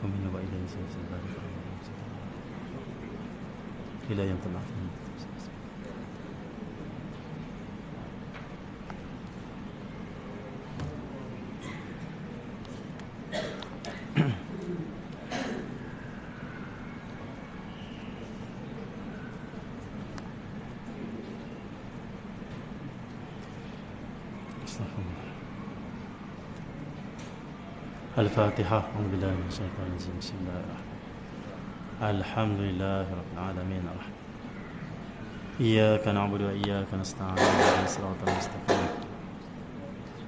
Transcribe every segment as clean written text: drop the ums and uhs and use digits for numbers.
ومن وإليه سيبارك إلى يوم تبعث. الفاتحة. أعوذ بالله من الشيطان الرجيم. بسم الله الرحمن الرحيم. الحمد لله رب العالمين الرحمن. إياك نعبد وإياك نستعين اهدنا الصراط المستقيم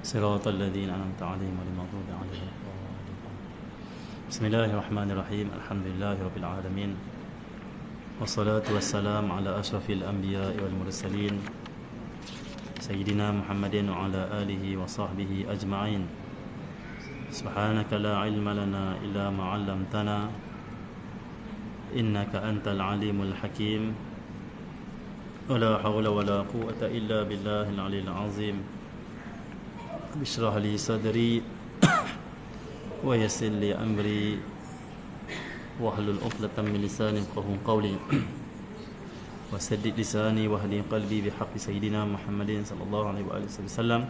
صراط الذين أنعمت عليهم غير المغضوب عليهم ولا الضالين. بسم الله الرحمن الرحيم. الحمد لله رب العالمين والصلاة والسلام على أشرف الأنبياء والمرسلين سيدنا محمد وعلى آله وصحبه أجمعين. سبحانك لا علم لنا إلا ما علمتنا إنك أنت العليم الحكيم ولا حول ولا قوة إلا بالله العلي العظيم. اشرح لي صدري ويسر لي أمري واحلل عقدة من لساني يفقهوا قولي وسدد لساني واهدي قلبي بحق سيدنا محمد صلى الله عليه وآله وسلم.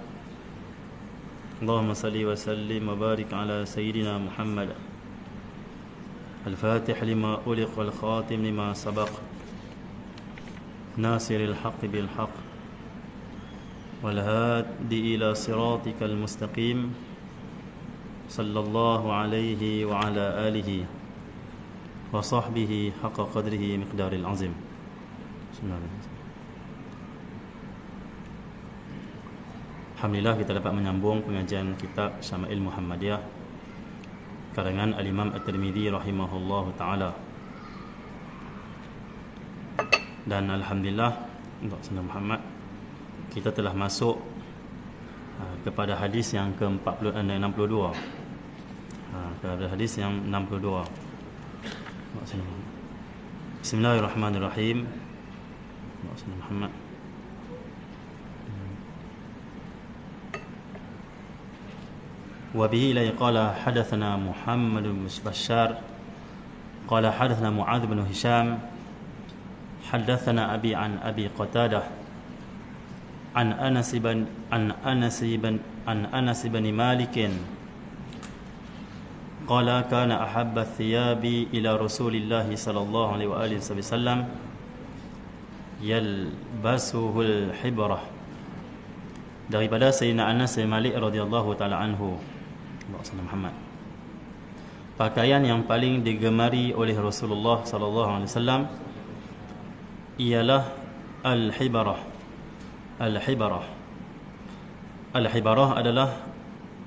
اللهم صل وسلم وبارك على سيدنا محمد الفاتح لما أغلق والخاتم لما سبق ناصر الحق بالحق والهادي إلى صراطك المستقيم صلى الله عليه وعلى آله وصحبه حق قدره مقدار العظيم. بسم الله الرحمن الرحيم. Alhamdulillah kita dapat menyambung pengajian kitab Syama'il Muhammadiyah karangan Al-Imam At-Tirmidzi rahimahullahu ta'ala. Dan Alhamdulillah untuk Sayyidina Muhammad kita telah masuk kepada hadis yang ke-62. Kepada hadis yang 62. Bismillahirrahmanirrahim. Sayyidina Muhammad. وبه إليه قال حدثنا محمد بن بشار قال حدثنا معاذ بن هشام حدثنا أبي عن أبي قتادة عن أنس بن مالك قال كان أحب الثياب إلى رسول الله صلى الله عليه وآله وسلم يلبسه الحبرة. Daripada Sayyidina Anas bin Malik radhiyallahu taala anhu, Muhammad, pakaian yang paling digemari oleh Rasulullah sallallahu alaihi wasallam ialah al-hibarah. Al-hibarah. Al-hibarah adalah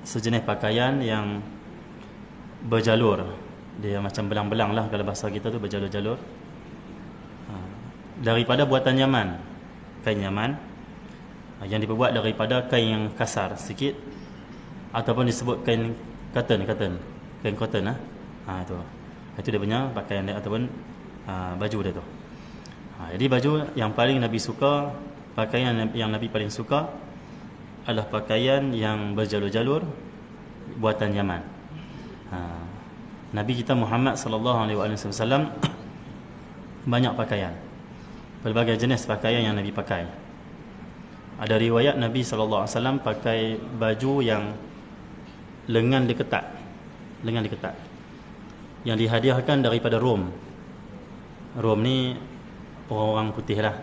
sejenis pakaian yang berjalur. Dia macam belang-belang lah kalau bahasa kita tu, berjalur-jalur. Daripada buatan Yaman, kain Yaman yang diperbuat daripada kain yang kasar sikit ataupun disebut kain cotton, kain cotton itu dia punya pakaian dia ataupun baju dia tu. Jadi baju yang paling Nabi suka, pakaian yang Nabi paling suka adalah pakaian yang berjalur-jalur buatan Yaman. Nabi kita Muhammad sallallahu alaihi wasallam banyak pakaian, pelbagai jenis pakaian yang Nabi pakai. Ada riwayat Nabi sallallahu alaihi wasallam pakai baju yang lengan diketat yang dihadiahkan daripada Rom. Rom ni orang putih lah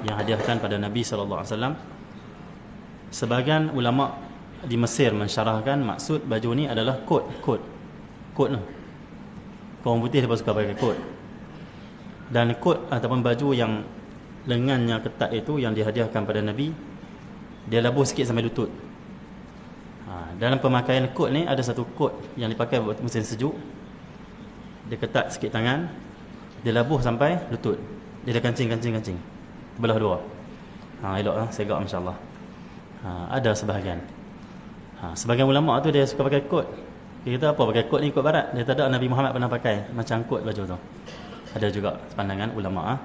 yang hadiahkan pada Nabi sallallahu alaihi wasallam. Sebahagian ulama di Mesir mensyarahkan maksud baju ni adalah kot tu. Orang putih dia suka pakai kot. Dan kot ataupun baju yang lengannya ketat itu yang dihadiahkan pada Nabi, dia labuh sikit sampai lutut. Dalam pemakaian kot ni ada satu kot yang dipakai waktu musim sejuk. Dia ketat sikit tangan, dia labuh sampai lutut. Dia dah kancing belah dua. Elok lah, segak masya-Allah. Ada sebahagian. Sebahagian ulama tu dia suka pakai kot. Dia kata apa pakai kot ni, kot barat. Dia tak ada Nabi Muhammad pernah pakai macam kot baju tu. Ada juga pandangan ulama.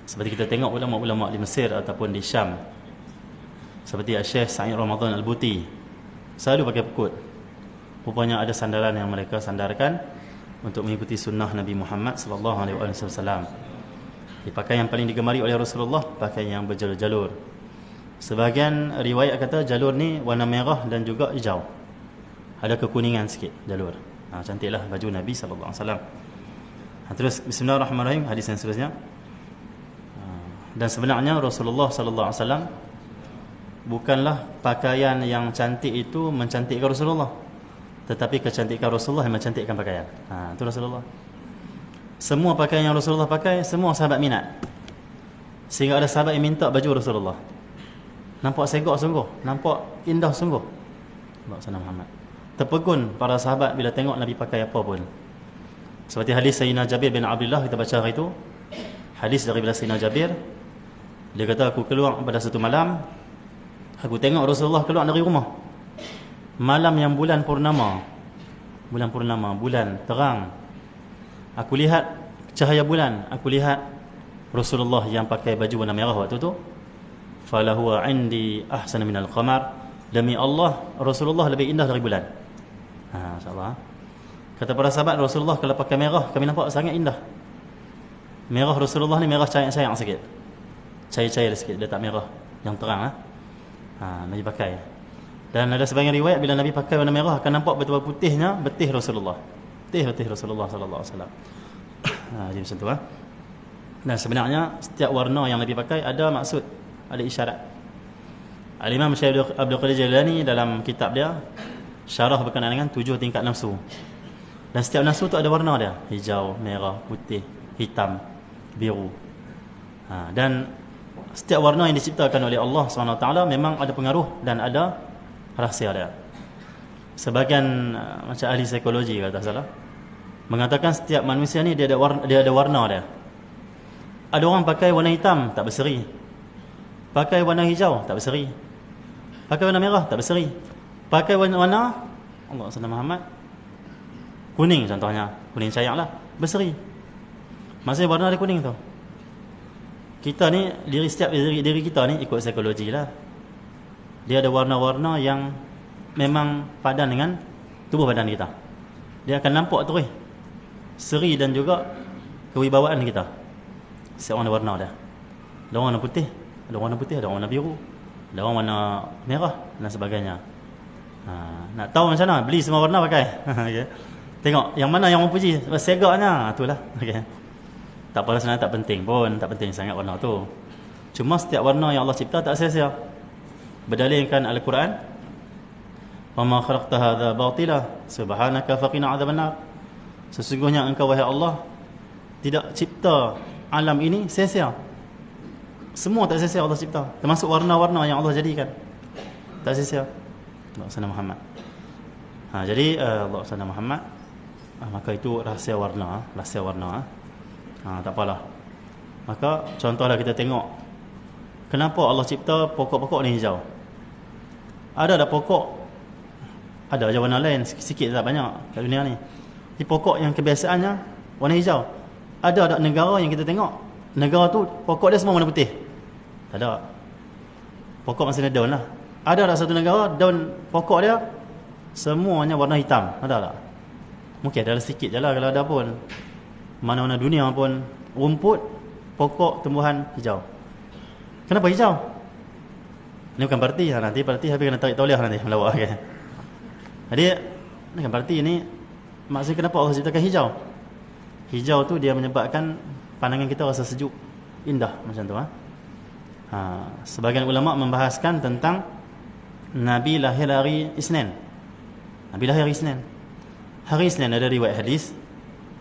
Seperti kita tengok ulama-ulama di Mesir ataupun di Syam, seperti Syekh Sa'id Ramadan Al-Buti, selalu pakai kot. Rupanya ada sandaran yang mereka sandarkan untuk mengikuti sunnah Nabi Muhammad sallallahu alaihi wasallam. Pakaian yang paling digemari oleh Rasulullah pakaian yang berjalur-jalur. Sebahagian riwayat kata jalur ni warna merah dan juga hijau. Ada kekuningan sikit jalur. Cantiklah baju Nabi sallallahu alaihi wasallam. Terus bismillahirrahmanirrahim, hadis yang seterusnya. Dan sebenarnya Rasulullah sallallahu alaihi wasallam bukanlah pakaian yang cantik itu mencantikkan Rasulullah, tetapi kecantikan Rasulullah yang mencantikkan pakaian. Itu Rasulullah. Semua pakaian yang Rasulullah pakai, semua sahabat minat. Sehingga ada sahabat yang minta baju Rasulullah. Nampak segak sungguh, nampak indah sungguh. Rasulullah Muhammad. Terpegun para sahabat bila tengok Nabi pakai apa pun. Seperti hadis Sayyidina Jabir bin Abdullah, kita baca hari itu. Hadis daripada Sayyidina Jabir. Dia kata, aku keluar pada satu malam, aku tengok Rasulullah keluar dari rumah. Malam yang bulan purnama. Bulan terang. Aku lihat cahaya bulan. Aku lihat Rasulullah yang pakai baju warna merah waktu tu. Falahu indi ahsan minal qamar. Demi Allah, Rasulullah lebih indah dari bulan. InsyaAllah. Kata para sahabat, Rasulullah kalau pakai merah, kami nampak sangat indah. Merah Rasulullah ni merah sayang sikit. Cair-cair sikit, dia tak merah yang terang. Nabi pakai. Dan ada sebahagian riwayat bila Nabi pakai warna merah akan nampak betul-betul putihnya betih Rasulullah. Betih Rasulullah sallallahu alaihi wasallam. Jadi macam tu. Dan sebenarnya setiap warna yang Nabi pakai ada maksud, ada isyarat. Al-Imam Syekh Abdul Qadir Jailani dalam kitab dia syarah berkenaan dengan 7 tingkat nafsu. Dan setiap nafsu tu ada warna dia, hijau, merah, putih, hitam, biru. Dan setiap warna yang diciptakan oleh Allah SWT memang ada pengaruh dan ada rahsia dia. Sebagian macam ahli psikologi kalau tak salah mengatakan setiap manusia ni dia ada warna dia. Ada orang pakai warna hitam tak berseri. Pakai warna hijau tak berseri. Pakai warna merah tak berseri. Pakai warna Allah SWT Muhammad kuning contohnya, kuning cair lah, berseri. Maksudnya warna dia kuning tu. Kita ni, setiap diri kita ni ikut psikologi lah. Dia ada warna-warna yang memang padan dengan tubuh badan kita. Dia akan nampak terus seri dan juga kewibawaan kita. Setiap orang ada warna dia. Ada orang warna putih, ada warna putih, ada warna biru, ada orang warna merah dan sebagainya. Nak tahu macam mana? Beli semua warna pakai. Okay. Tengok yang mana yang orang puji, segaknya, itulah. Okay. Tak apalah sebenarnya, tak penting pun, tak penting sangat warna tu. Cuma setiap warna yang Allah cipta tak sia-sia. Berdalilkan Al-Quran, "Wa ma khalaqta hadza batila, subhanaka faqina adzabannar." Sesungguhnya engkau wahai Allah tidak cipta alam ini sia-sia. Semua tak sia-sia Allah cipta, termasuk warna-warna yang Allah jadikan. Tak sia-sia. Allah SWT Muhammad. Jadi Allah SWT Muhammad, maka itu rahsia warna, tak apalah. Maka contohlah kita tengok kenapa Allah cipta pokok-pokok ni hijau. Ada pokok, ada je warna lain, sikit tak banyak kat dunia ni. Di pokok yang kebiasaannya warna hijau. Ada negara yang kita tengok, negara tu pokok dia semua warna putih. Tak ada. Pokok maksudnya daun lah. Ada satu negara daun pokok dia semuanya warna hitam. Ada tak? Mungkin ada sikit je lah kalau ada pun. Mana-mana dunia pun rumput, pokok, tumbuhan hijau. Kenapa hijau? Ini bukan parti. Nanti parti habis kena tarik tauliah nanti melawak. Okay. Jadi ini kan parti ni. Maksudnya kenapa Allah ciptakan hijau? Hijau tu dia menyebabkan pandangan kita rasa sejuk, indah macam tu. Sebagian ulama membahaskan tentang Nabi lahir hari Isnin. Nabi lahir hari Isnin. Hari Isnin ada riwayat hadis,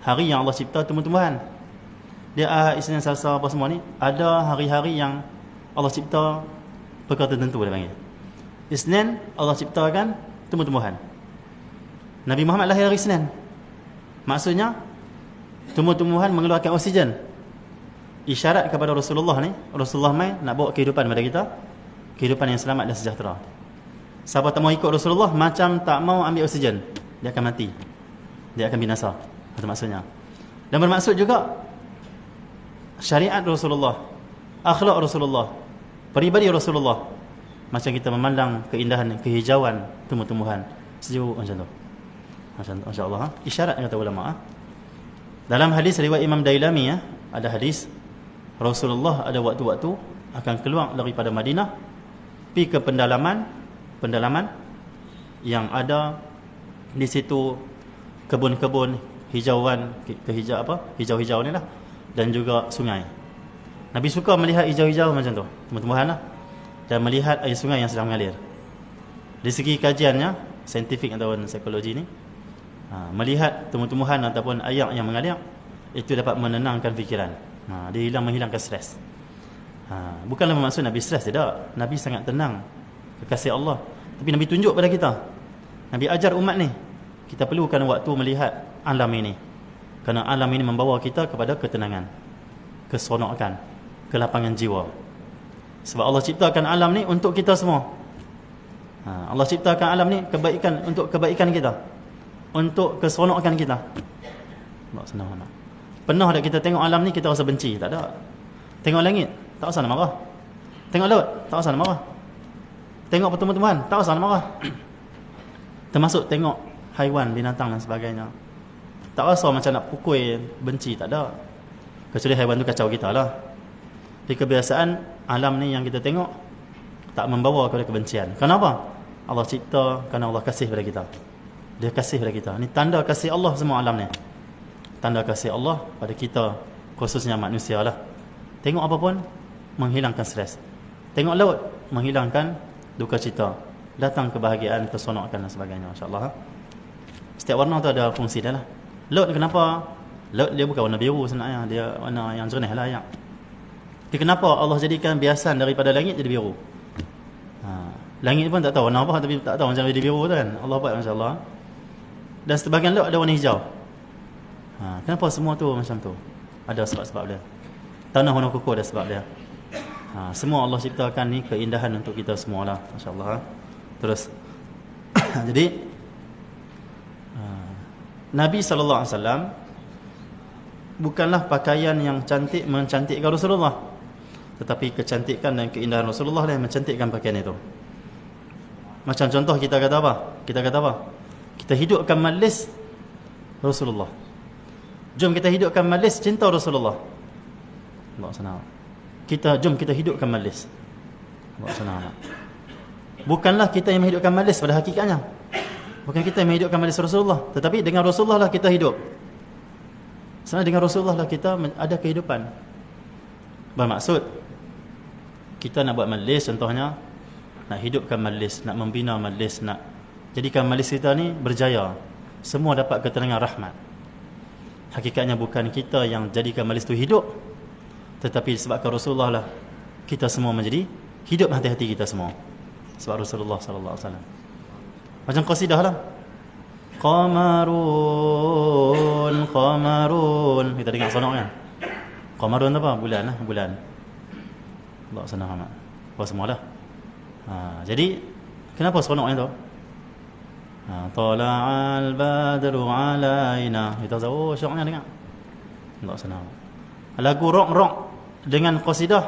hari yang Allah cipta tumbuh-tumbuhan. Dia Isnin, Selasa apa semua ni, ada hari-hari yang Allah cipta perkara tertentu dia panggil. Isnin Allah ciptakan tumbuh-tumbuhan. Nabi Muhammad lahir hari Isnin. Maksudnya tumbuh-tumbuhan mengeluarkan oksigen. Isyarat kepada Rasulullah ni, Rasulullah mai nak bawa kehidupan kepada kita, kehidupan yang selamat dan sejahtera. Siapa tak mau ikut Rasulullah macam tak mau ambil oksigen, dia akan mati. Dia akan binasa. Itu maksudnya. Dan bermaksud juga syariat Rasulullah, akhlak Rasulullah, peribadi Rasulullah. Macam kita memandang keindahan, kehijauan tumbuh-tumbuhan sejuk macam tu. Masya-Allah, isyarat kata ulama. Dalam hadis riwayat Imam Dailami ada hadis Rasulullah ada waktu-waktu akan keluar daripada Madinah pergi ke pendalaman yang ada di situ kebun-kebun hijauan hijau-hijau ni lah, dan juga sungai. Nabi suka melihat hijau-hijau macam tu, tumbuh-tumbuhan lah, dan melihat air sungai yang sedang mengalir. Dari segi kajiannya, saintifik ataupun psikologi ni, melihat tumbuh-tumbuhan ataupun air yang mengalir itu dapat menenangkan fikiran. Dia menghilangkan stres. Bukanlah bermaksud Nabi stres, tidak. Nabi sangat tenang, kekasih Allah. Tapi Nabi tunjuk pada kita, Nabi ajar umat ni, kita perlukan waktu melihat alam ini, kerana alam ini membawa kita kepada ketenangan, keseronokan, kelapangan jiwa. Sebab Allah ciptakan alam ni untuk kita semua. Allah ciptakan alam ni kebaikan, untuk kebaikan kita, untuk keseronokan kita. Allah senang. Pernah tak kita tengok alam ni kita rasa benci? Tak ada. Tengok langit, tak rasa nak marah. Tengok laut, tak rasa nak marah. Tengok pertumbuhan-tumbuhan, tak rasa nak marah. Termasuk tengok haiwan, binatang dan sebagainya, tak rasa macam nak pukul, benci, tak ada. Kecuali haiwan tu kacau kita lah. Di kebiasaan alam ni yang kita tengok tak membawa kepada kebencian. Kenapa? Allah cipta kerana Allah kasih pada kita. Dia kasih pada kita. Ni tanda kasih Allah semua alam ni. Tanda kasih Allah pada kita, khususnya manusia lah. Tengok apa pun menghilangkan stres. Tengok laut menghilangkan duka cita, datang kebahagiaan, keseronokan dan sebagainya, insya-Allah. Setiap warna tu ada fungsi dia lah. Laut kenapa? Laut dia bukan warna biru sebenarnya, dia warna yang jernih lah yang. Tapi kenapa Allah jadikan biasan daripada langit jadi biru? Langit pun tak tahu warna apa, tapi tak tahu macam jadi biru tu kan. Allah buat, masya-Allah. Dan sebahagian laut ada warna hijau. Kenapa semua tu macam tu? Ada sebab-sebab dia. Tanah warna kukuh ada sebab dia. Semua Allah ciptakan ni keindahan untuk kita semualah, masya-Allah. Terus jadi Nabi SAW bukanlah pakaian yang cantik mencantikkan Rasulullah, tetapi kecantikan dan keindahan Rasulullah yang mencantikkan pakaian itu. Macam contoh kita kata apa? Kita hidupkan majlis Rasulullah. Jom kita hidupkan majlis cinta Rasulullah. Allah senang. Jom kita hidupkan majlis. Allah senang. Bukanlah kita yang menghidupkan majlis pada hakikatnya. Bukan kita yang menghidupkan majlis Rasulullah, tetapi dengan Rasulullah lah kita hidup. Sebenarnya dengan Rasulullah lah kita ada kehidupan. Bermaksud kita nak buat majlis, contohnya nak hidupkan majlis, nak membina majlis, nak jadikan majlis kita ni berjaya, semua dapat ketenangan rahmat. Hakikatnya bukan kita yang jadikan majlis tu hidup, tetapi sebabkan Rasulullah lah kita semua menjadi hidup hati-hati kita semua. Sebab Rasulullah sallallahu alaihi wasallam. Macam qasidah lah. Qamarun. Kita dengar sonok kan? Qamarun apa? Bulan lah, bulan. Allah senang amat. Apa semualah. Jadi kenapa sonok ni tu? Tala'al badru alaina. Kita tahu syoknya dengar. Allah senang. Lagu rock dengan qasidah,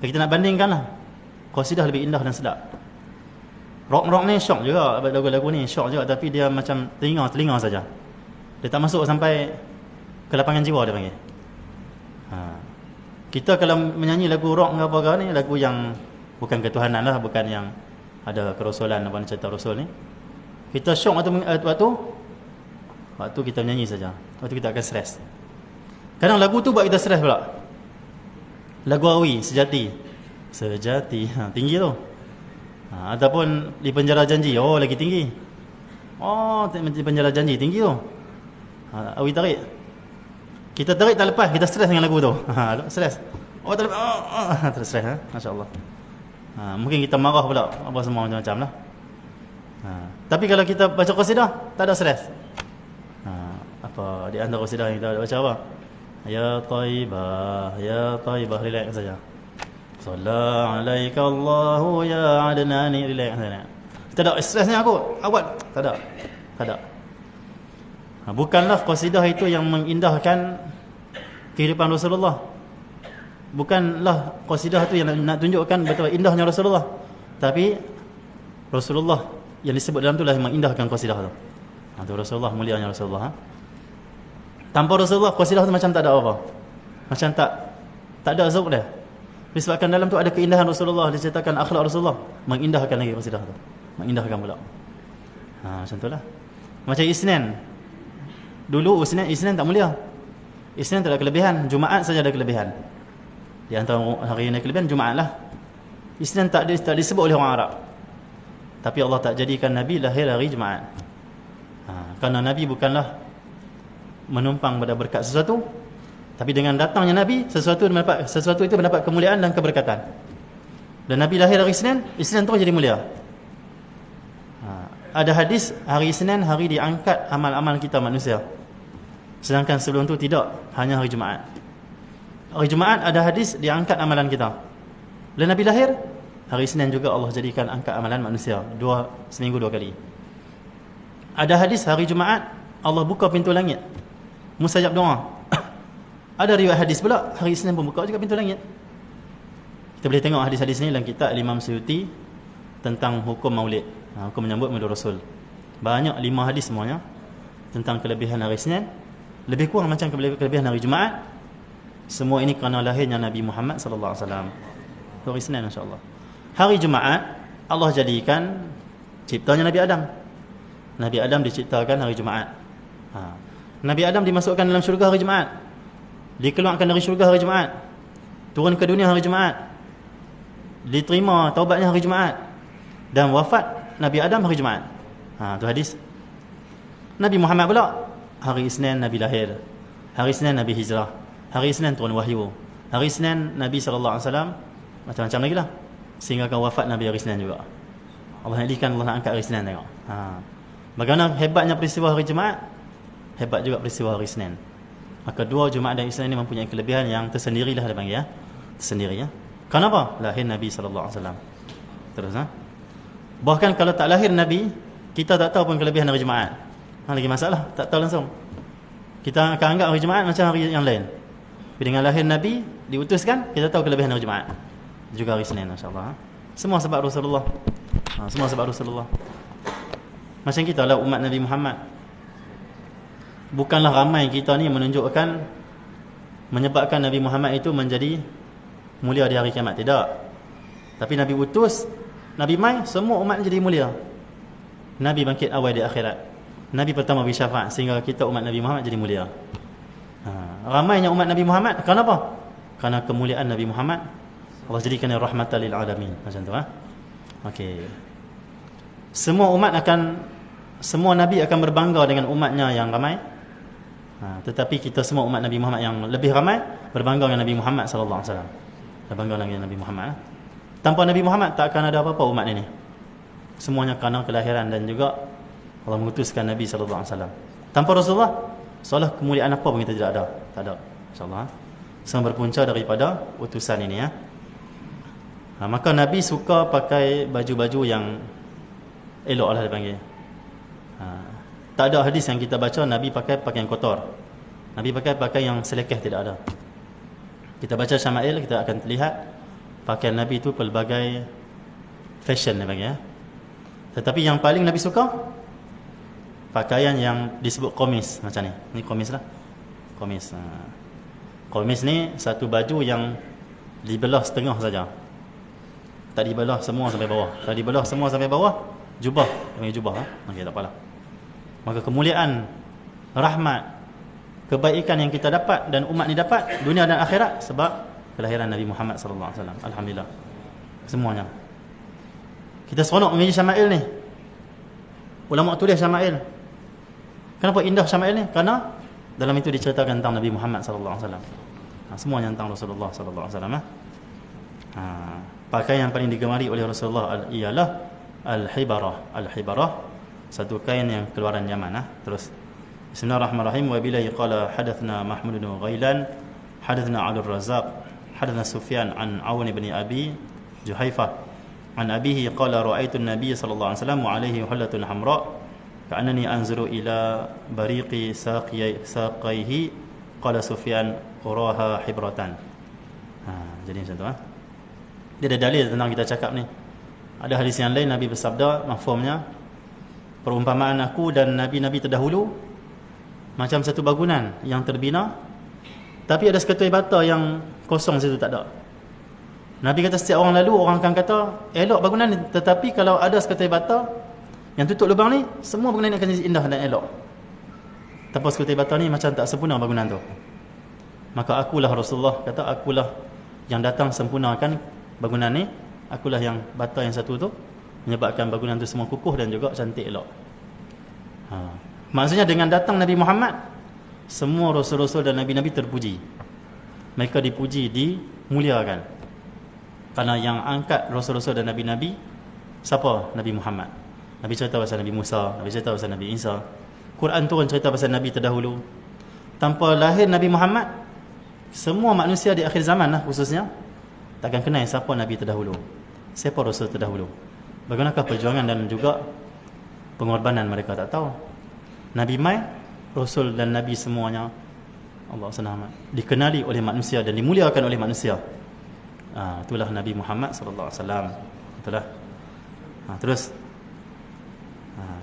kita nak bandingkan lah. Qasidah lebih indah dan sedap. Rock ni syok juga, lagu-lagu ni syok juga, tapi dia macam telinga saja. Dia tak masuk sampai ke lapangan jiwa, dia panggil. Kita kalau menyanyi lagu rock ke apa ni, lagu yang bukan ketuhanan lah, bukan yang ada kerasulan apa cerita rasul ni, kita syok waktu kita menyanyi saja. Waktu kita akan stres. Kadang lagu tu buat kita stres pula. Lagu Awi, Sejati, tinggi tu. Ataupun Di Penjara Janji, lagi tinggi. Di Penjara Janji tinggi tu. Awi tarik. Kita tarik tak lepas, kita stres dengan lagu tu. Stres. Tak lepas. Terus stres, masya-Allah. Mungkin kita marah pula, apa semua macam-macam lah. Tapi kalau kita baca qasidah, tak ada stres. Apa di antara qasidah yang kita baca apa? Ya Taibah, relax saja. Sallallahu alaika Allahu ya Adnani, relax saja. Tak ada stresnya aku, awak tak ada. Bukanlah qasidah itu yang mengindahkan kehidupan Rasulullah. Bukanlah qasidah itu yang nak tunjukkan betapa indahnya Rasulullah. Tapi Rasulullah yang disebut dalam itulah yang mengindahkan qasidah itu. Itu Rasulullah, mulianya Rasulullah. Tanpa Rasulullah, qasidah tu macam tak ada apa. Macam tak ada zauq dah. Disebabkan dalam tu ada keindahan Rasulullah, diceritakan akhlak Rasulullah, mengindahkan lagi qasidah tu. Mengindahkan pula. Macam itulah. Macam Isnin. Dulu Isnin tak mulia. Isnin tak ada kelebihan, Jumaat saja ada kelebihan. Di antara hari yang ada kelebihan Jumaat lah. Isnin tak disebut oleh orang Arab. Tapi Allah tak jadikan Nabi lahir hari Jumaat. Kerana Nabi bukanlah menumpang pada berkat sesuatu, tapi dengan datangnya Nabi, sesuatu itu mendapat kemuliaan dan keberkatan. Dan Nabi lahir hari Isnin terus jadi mulia. Ada hadis hari Isnin hari diangkat amal-amal kita manusia. Sedangkan sebelum tu tidak, hanya hari Jumaat. Hari Jumaat ada hadis diangkat amalan kita. Bila Nabi lahir, hari Isnin juga Allah jadikan angkat amalan manusia, seminggu 2 kali. Ada hadis hari Jumaat Allah buka pintu langit, mustajab doa. Ada riwayat hadis pula hari Isnin pun buka juga pintu langit. Kita boleh tengok hadis-hadis ni dalam kitab Imam Suyuti tentang hukum maulid, hukum menyambut maulid Rasul. Banyak 5 hadis semuanya tentang kelebihan hari Isnin, lebih kurang macam kelebihan hari Jumaat. Semua ini kerana lahirnya Nabi Muhammad sallallahu alaihi wasallam. Hari Isnin insya-Allah. Hari Jumaat Allah jadikan ciptanya Nabi Adam. Nabi Adam diciptakan hari Jumaat. Nabi Adam dimasukkan dalam syurga hari Jumaat. Dikeluarkan dari syurga hari Jumaat. Turun ke dunia hari Jumaat. Diterima taubatnya hari Jumaat. Dan wafat Nabi Adam hari Jumaat. Tu hadis. Nabi Muhammad pula hari Isnin Nabi lahir. Hari Isnin Nabi hijrah. Hari Isnin turun wahyu. Hari Isnin Nabi sallallahu alaihi wasallam, macam-macam lagi lah, sehingga kan wafat Nabi hari Isnin juga. Allah nak angkat hari Isnin, tengok. Bagaimana hebatnya peristiwa hari Jumaat, hebat juga peristiwa hari Isnin. Maka dua Jumaat dan Isnin ini mempunyai kelebihan yang tersendirilah dia panggil, tersendiri, Kenapa? Lahir Nabi sallallahu alaihi wasallam. Terus bahkan kalau tak lahir Nabi, kita tak tahu pun kelebihan hari Jumaat. Lagi masalah, tak tahu langsung. Kita akan anggap hari Jumaat macam hari yang lain. Tapi dengan lahir Nabi diutuskan, kita tahu kelebihan hari Jumaat. Juga hari Isnin, insya-Allah. Semua sebab Rasulullah. Semua sebab Rasulullah. Macam kita lah umat Nabi Muhammad. Bukanlah ramai kita ni menyebabkan Nabi Muhammad itu menjadi mulia di hari kiamat, tidak. Tapi Nabi utus, Nabi mai, semua umat jadi mulia. Nabi bangkit awal di akhirat. Nabi pertama bersyafaat sehingga kita umat Nabi Muhammad jadi mulia. Ramainya umat Nabi Muhammad, kenapa? Kerana kemuliaan Nabi Muhammad. Allah jadikan rahmatan lil alamin. Macam tu, Okey. Semua Nabi akan berbangga dengan umatnya yang ramai. Tetapi kita semua umat Nabi Muhammad yang lebih ramai berbangga dengan Nabi Muhammad sallallahu alaihi wasallam. Berbangga dengan Nabi Muhammad. Tanpa Nabi Muhammad tak akan ada apa-apa umat ini. Semuanya kerana kelahiran dan juga Allah mengutuskan Nabi sallallahu alaihi wasallam. Tanpa Rasulullah, seolah kemuliaan apa pun kita tidak ada. Tak ada. Insya-Allah. Semua berpunca daripada utusan ini, maka Nabi suka pakai baju-baju yang elok lah dia panggil. Tak ada hadis yang kita baca Nabi pakai pakaian kotor. Nabi pakai yang selekeh, tidak ada. Kita baca Syama'il, kita akan lihat pakaian Nabi itu pelbagai fashion dia panggil. Tetapi yang paling Nabi suka pakaian yang disebut komis macam ni. Ni komis lah. Komis. Komis ni satu baju yang dibelah setengah saja. Tak dibelah semua sampai bawah. Kalau dibelah semua sampai bawah, jubah. Panggil jubah. Okey, tak apalah. Maka kemuliaan, rahmat, kebaikan yang kita dapat dan umat ni dapat dunia dan akhirat sebab kelahiran Nabi Muhammad sallallahu alaihi wasallam. Alhamdulillah. Semuanya. Kita seronok mengaji Syama'il ni. Ulama tulis Syama'il. Kenapa indah Syama'il ni? Kerana dalam itu diceritakan tentang Nabi Muhammad sallallahu alaihi wasallam. Semuanya tentang Rasulullah sallallahu alaihi wasallam. Pakaian yang paling digemari oleh Rasulullah ialah al-hibarah. Al-hibarah, satu kain yang keluaran Yaman. Terus Bismillahirrahmanirrahim. Wa billahi qala hadatsna Mahmud bin Ghailan hadatsna Abdul Razzaq hadatsna Sufyan an Aun bin Abi Juhaifah an abihi qala ra'aitu an-nabiy sallallahu alaihi wasallam wa alaihi hullatun hamra ka'annani anzuru ila bariqi saqaihi qala Sufyan uraha hibratan. Jadi macam tu. Dia ada dalil tentang kita cakap ni. Ada hadis yang lain Nabi bersabda, mafhumnya perumpamaan aku dan nabi-nabi terdahulu macam satu bangunan yang terbina, tapi ada seketui bata yang kosong situ, tak ada. Nabi kata setiap orang lalu, orang akan kata elok bangunan ni, tetapi kalau ada seketui bata yang tutup lubang ni, semua bangunan ni akan jadi indah dan elok. Tapi seketui bata ni macam tak sempurna bangunan tu. Maka akulah, Rasulullah kata, akulah yang datang sempurnakan bangunan ni. Akulah yang bata yang satu tu menyebabkan bangunan tu semua kukuh dan juga cantik elok. Maksudnya dengan datang Nabi Muhammad, semua rasul-rasul dan nabi-nabi terpuji. Mereka dipuji, dimuliakan. Karena yang angkat rasul-rasul dan nabi-nabi siapa? Nabi Muhammad. Nabi cerita pasal Nabi Musa, Nabi cerita pasal Nabi Isa. Quran turun cerita pasal nabi terdahulu. Tanpa lahir Nabi Muhammad, semua manusia di akhir zaman lah khususnya takkan kenal siapa nabi terdahulu, siapa rasul terdahulu, bagaimanakah perjuangan dan juga pengorbanan mereka, tak tahu. Nabi mai, rasul dan nabi semuanya Allah SWT dikenali oleh manusia dan dimuliakan oleh manusia. Itulah Nabi Muhammad sallallahu alaihi wasallam. Itulah. Terus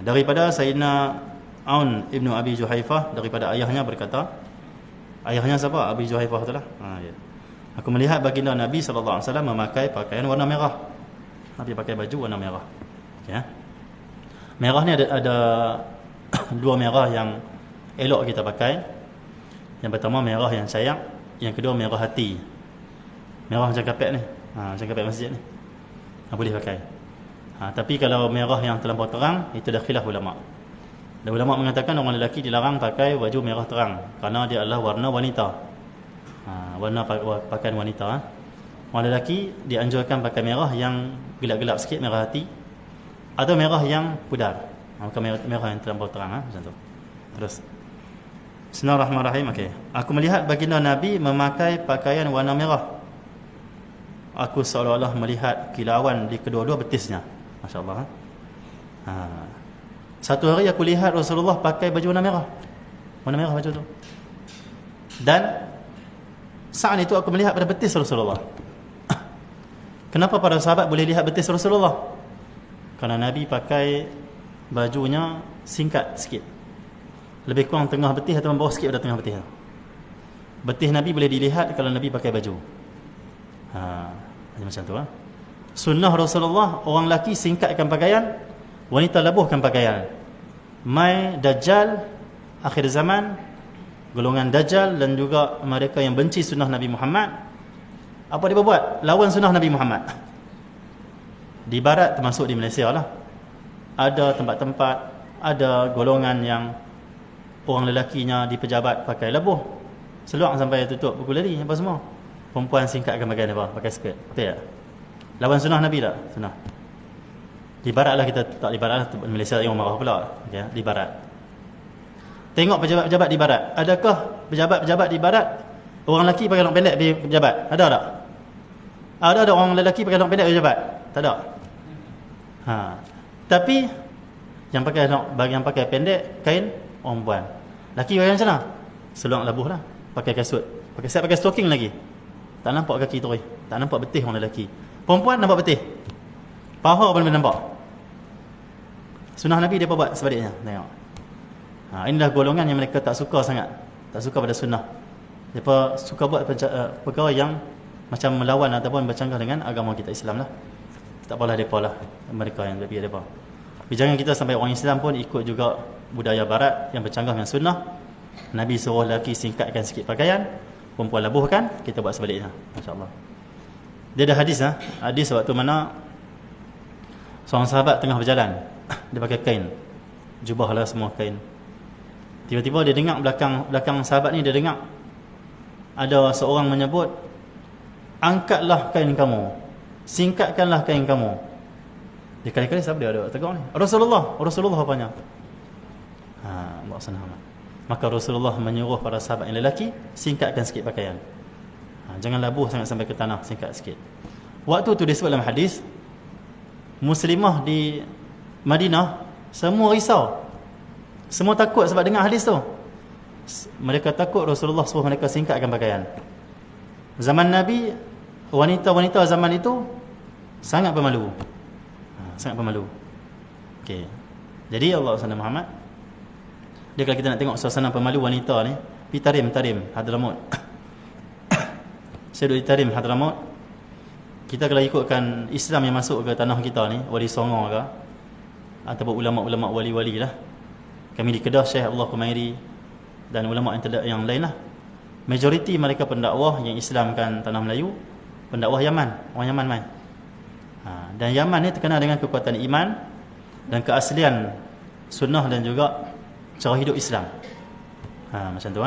daripada Sayyidina Aun ibnu Abi Juhaifah, daripada ayahnya berkata, ayahnya siapa? Abi Juhaifah itulah. Ya. Aku melihat baginda Nabi sallallahu alaihi wasallam memakai pakaian warna merah. Nabi pakai baju warna merah. Ya. Merah ni ada dua merah yang elok kita pakai. Yang pertama merah yang sayang, yang kedua merah hati. Merah macam kapet ni. Macam kapet masjid ni. Boleh pakai. Tapi kalau merah yang terlampau terang, itu dah khilaf ulama. Dan ulama mengatakan orang lelaki dilarang pakai baju merah terang kerana dia adalah warna wanita. Warna pakaian wanita. Orang lelaki dianjurkan pakai merah yang gelap-gelap sikit, merah hati, atau merah yang pudar. Bukan merah yang terlampau terang, macam tu. Terus Bismillahirrahmanirrahim. Okey. Aku melihat baginda Nabi memakai pakaian warna merah. Aku seolah-olah melihat kilauan di kedua-dua betisnya. Masya-Allah. Satu hari aku lihat Rasulullah pakai baju warna merah. Warna merah baju tu. Dan saat itu aku melihat pada betis Rasulullah. Kenapa para sahabat boleh lihat betis Rasulullah? Kerana Nabi pakai bajunya singkat sikit, lebih kurang tengah betis atau bawah sikit pada tengah betis. Betis Nabi boleh dilihat kalau Nabi pakai baju. Macam tu. Sunnah Rasulullah, orang lelaki singkatkan pakaian, wanita labuhkan pakaian. Mai Dajjal, akhir zaman, golongan Dajjal dan juga mereka yang benci sunnah Nabi Muhammad, apa dia buat? Lawan sunnah Nabi Muhammad. Di barat termasuk di Malaysia lah, ada tempat-tempat, ada golongan yang orang lelakinya di pejabat pakai labuh, seluar sampai tutup pukul lari apa semua. Perempuan singkatkan pakaian apa? Pakai skirt. Betul tak? Lawan sunnah Nabi tak? Sunnah. Di barat lah, kita tak di barat lah, Malaysia yang marah pula. Okay, di barat. Tengok pejabat-pejabat di barat. Adakah pejabat-pejabat di barat orang lelaki pakai rok pendek pergi pejabat? Ada tak? Ada orang lelaki pakai rok pendek pergi pejabat? Tak ada. Tapi yang pakai pendek kain orang perempuan. Lelaki pakai macam mana? Seluar labuh lah, pakai kasut, pakai stocking lagi. Tak nampak kaki terus, tak nampak betis orang lelaki. Perempuan nampak betis, paha pun boleh nampak. Sunnah Nabi dia buat sebaliknya. Tengok. Inilah golongan yang mereka tak suka sangat, tak suka pada sunnah. Mereka suka buat perkara yang macam melawan ataupun bercanggah dengan agama kita Islam lah. Tak apalah mereka lah, mereka yang lebih mereka. Tapi jangan kita sampai orang Islam pun ikut juga budaya barat yang bercanggah dengan sunnah. Nabi suruh lelaki singkatkan sikit pakaian, perempuan labuhkan, kita buat sebaliknya. Masya-Allah. Dia ada hadis hadis waktu mana seorang sahabat tengah berjalan, dia pakai kain, jubah lah semua kain. Tiba-tiba dia dengar belakang sahabat ni, dia dengar ada seorang menyebut, angkatlah kain kamu, singkatkanlah kain kamu. Dia kali-kali siapa dia ada tegur ni? Rasulullah apanya? Allah SWT. Maka Rasulullah menyuruh para sahabat yang lelaki singkatkan sikit pakaian. Jangan labuh sangat sampai ke tanah, singkat sikit. Waktu tu disebut dalam hadis, muslimah di Madinah semua risau, semua takut sebab dengar hadis tu. Mereka takut Rasulullah suruh mereka singkatkan pakaian. Zaman Nabi, wanita-wanita zaman itu sangat pemalu. Sangat pemalu. Okey. Jadi Allah SWT Muhammad Dia kalau kita nak tengok suasana pemalu wanita ni, pergi Tarim Hadramaut. Saya duduk di Tarim Hadramaut. Kita kalau ikutkan Islam yang masuk ke tanah kita ni, Wali Songo ke, ataupun ulama-ulama wali-wali lah. Kami di Kedah, Syekh Abdullah Kumairi dan ulama yang lain lah. Majoriti mereka pendakwah yang Islamkan tanah Melayu, pendakwah Yaman, orang Yaman mai. Dan Yaman ni terkenal dengan kekuatan iman dan keaslian sunnah dan juga cara hidup Islam. Macam tu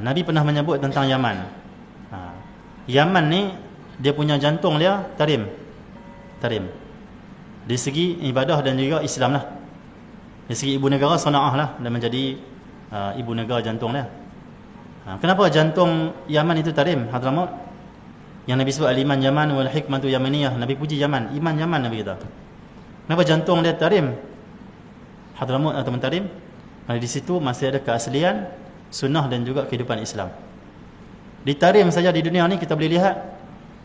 Nabi pernah menyebut tentang Yaman. Yaman ni dia punya jantung dia Tarim. Di segi ibadah dan juga Islam lah. Dari segi ibu negara Sana'ah lah, dan menjadi ibu negara jantung dia. Kenapa jantung Yaman itu Tarim, Hadramaut? Yang Nabi sebut al-iman Yaman wal hikmatu yamaniyah. Nabi puji Yaman, iman Yaman Nabi kata. Kenapa jantung dia Tarim, Hadramaut atau Tarim? Kerana di situ masih ada keaslian sunnah dan juga kehidupan Islam. Di Tarim saja di dunia ni kita boleh lihat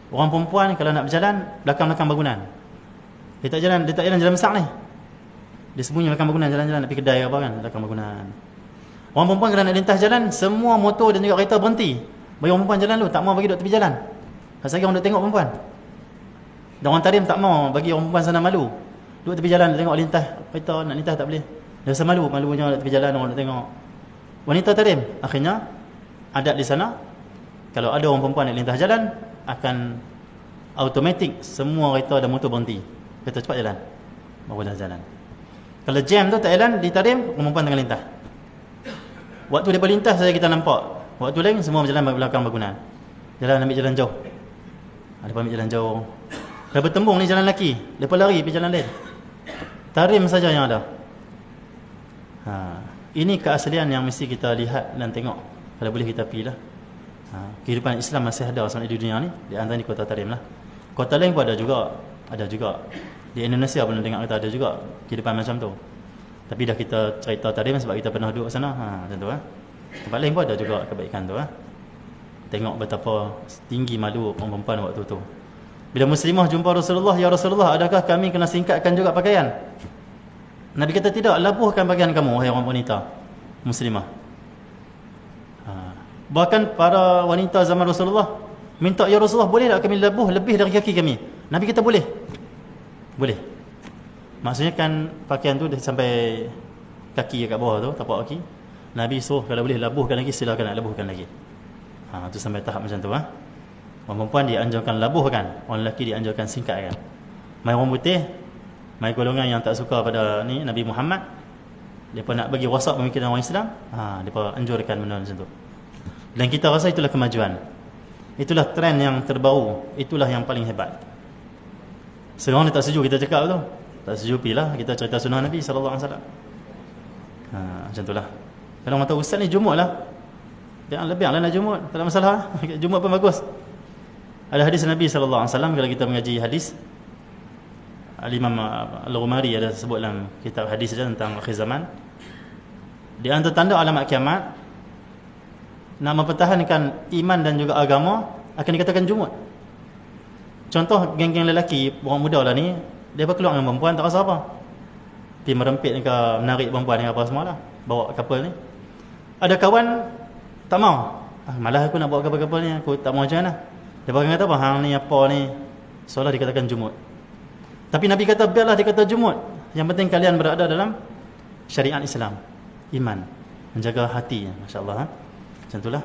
orang perempuan kalau nak berjalan belakang-belakang bangunan. Dia tak jalan jalan besar ni. Dia sembunyi belakang bangunan, jalan-jalan nak pergi kedai apa kan, belakang bangunan. Orang perempuan kalau nak lintas jalan, semua motor dan juga kereta berhenti. Bagi orang perempuan jalan dulu, tak mau bagi duduk tepi jalan. Pasal orang duduk tengok perempuan. Dan orang Tarim tak mau bagi orang perempuan sana malu. Duduk tepi jalan, tengok lintas kereta, nak lintas tak boleh. Dia rasa malunya duduk tepi jalan, orang duduk tengok. Wanita Tarim, akhirnya adat di sana, kalau ada orang perempuan nak lintas jalan, akan automatik semua kereta dan motor berhenti. Kereta cepat jalan, baru dah jalan. Kalau jam tu tak jalan di Tarim, perempuan tengah lintas. Waktu dia lintas saja kita nampak. Waktu lain semua berjalan belakang bangunan. Jalan ambil jalan jauh. Mereka ambil jalan jauh. Kalau bertembung ni jalan lelaki, mereka lari pergi jalan lain. Tarim saja yang ada. Ini keaslian yang mesti kita lihat dan tengok. Kalau boleh kita pergi lah. Kehidupan Islam masih ada sebenarnya di dunia ni. Di antara ni kota Tarim lah. Kota lain pun ada juga. Ada juga. Di Indonesia pun dengar kita ada juga kehidupan macam tu. Tapi dah kita cerita Tarim sebab kita pernah duduk sana. Macam tu Tempat lain pun ada juga kebaikan tu Tengok betapa tinggi malu orang perempuan waktu tu. Bila muslimah jumpa Rasulullah, "Ya Rasulullah, adakah kami kena singkatkan juga pakaian?" Nabi kata, "Tidak, labuhkan pakaian kamu wahai orang wanita muslimah." Bahkan para wanita zaman Rasulullah minta, "Ya Rasulullah, boleh tak kami labuh lebih dari kaki kami?" Nabi kata, "Boleh." Boleh. Maksudnya kan pakaian tu dah sampai kaki kat bawah tu, tapak kaki. Nabi suruh kalau boleh labuhkan lagi, silakan nak labuhkan lagi. Tu sampai tahap macam tu Orang perempuan dianjurkan labuhkan, orang lelaki dianjurkan singkatkan. Mai orang putih, mai golongan yang tak suka pada ni Nabi Muhammad, depa nak bagi rosak pemikiran orang Islam, depa anjurkan benda macam tu. Dan kita rasa itulah kemajuan. Itulah trend yang terbaru, itulah yang paling hebat. Seorang dia tak setuju kita cakap tu. Tak setuju pilah kita cerita sunnah Nabi sallallahu alaihi wasallam. Macam itulah. Kalau orang tahu ustaz ni jumutlah. Dia lebihlah nak jumut, tak ada masalah. Jumut pun bagus. Ada hadis Nabi sallallahu alaihi wasallam kalau kita mengaji hadis. Al-Imam Al-Ghumari ada sebut dalam kitab hadis dia tentang akhir zaman. Di antara tanda alamat kiamat, nak mempertahankan iman dan juga agama akan dikatakan jumut. Contoh geng-geng lelaki, orang muda lah ni, dia keluar dengan perempuan tak rasa apa. Pergi merempit ke menarik perempuan ni apa semua lah, bawa couple ni. Ada kawan tak mau. Malah aku nak bawa couple ni, aku tak mau macam mana. Dia kata apa? Hang ni apa ni? Seolah dikatakan jumut. Tapi Nabi kata biarlah dikata jumut. Yang penting kalian berada dalam syariat Islam, iman, menjaga hati. Masya-Allah. Macam itulah.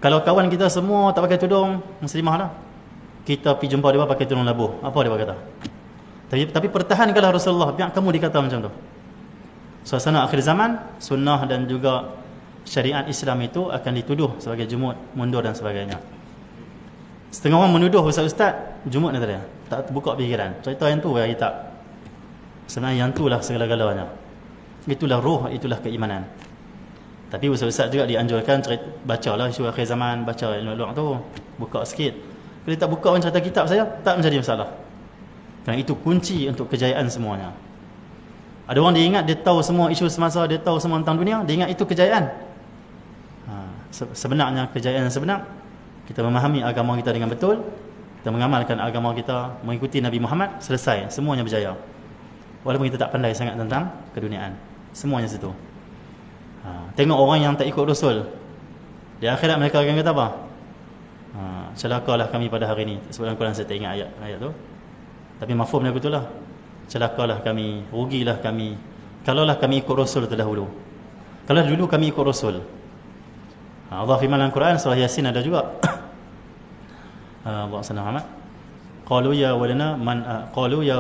Kalau kawan kita semua tak pakai tudung muslimah lah, kita pergi jumpa dia pakai tudung labuh, apa dia kata? Tapi pertahankanlah Rasulullah, biar kamu dikata macam tu. Suasana akhir zaman, sunnah dan juga syariat Islam itu akan dituduh sebagai jumut, mundur dan sebagainya. Setengah orang menuduh ustaz-ustaz jumut ni tadi, tak terbuka fikiran. Cerita yang tu kita tak. Sebenarnya yang itulah segala-galanya. Itulah ruh, itulah keimanan. Tapi ustaz-ustaz juga dianjurkan bacalah isu akhir zaman, baca ilmu-ilmu tu, buka sikit. Kalau tak buka pun cerita kitab saya, tak menjadi masalah. Kerana itu kunci untuk kejayaan semuanya. Ada orang dia ingat dia tahu semua isu semasa, dia tahu semua tentang dunia, dia ingat itu kejayaan. Sebenarnya kejayaan yang sebenar, kita memahami agama kita dengan betul, kita mengamalkan agama kita, mengikuti Nabi Muhammad, selesai, semuanya berjaya. Walaupun kita tak pandai sangat tentang keduniaan. Semuanya situ. Tengok orang yang tak ikut Rasul, di akhirat mereka akan kata apa? Celakalah kami pada hari ini. Sebab dalam Quran saya tak ingat ayat tu, tapi mafhum lagu tu lah. Celakalah kami, rugilah kami, kalaulah kami ikut Rasul terdahulu. Kalau dulu kami ikut Rasul. Allah firman dalam Quran surah Yasin ada juga. Allah SWT Muhammad, qalu ya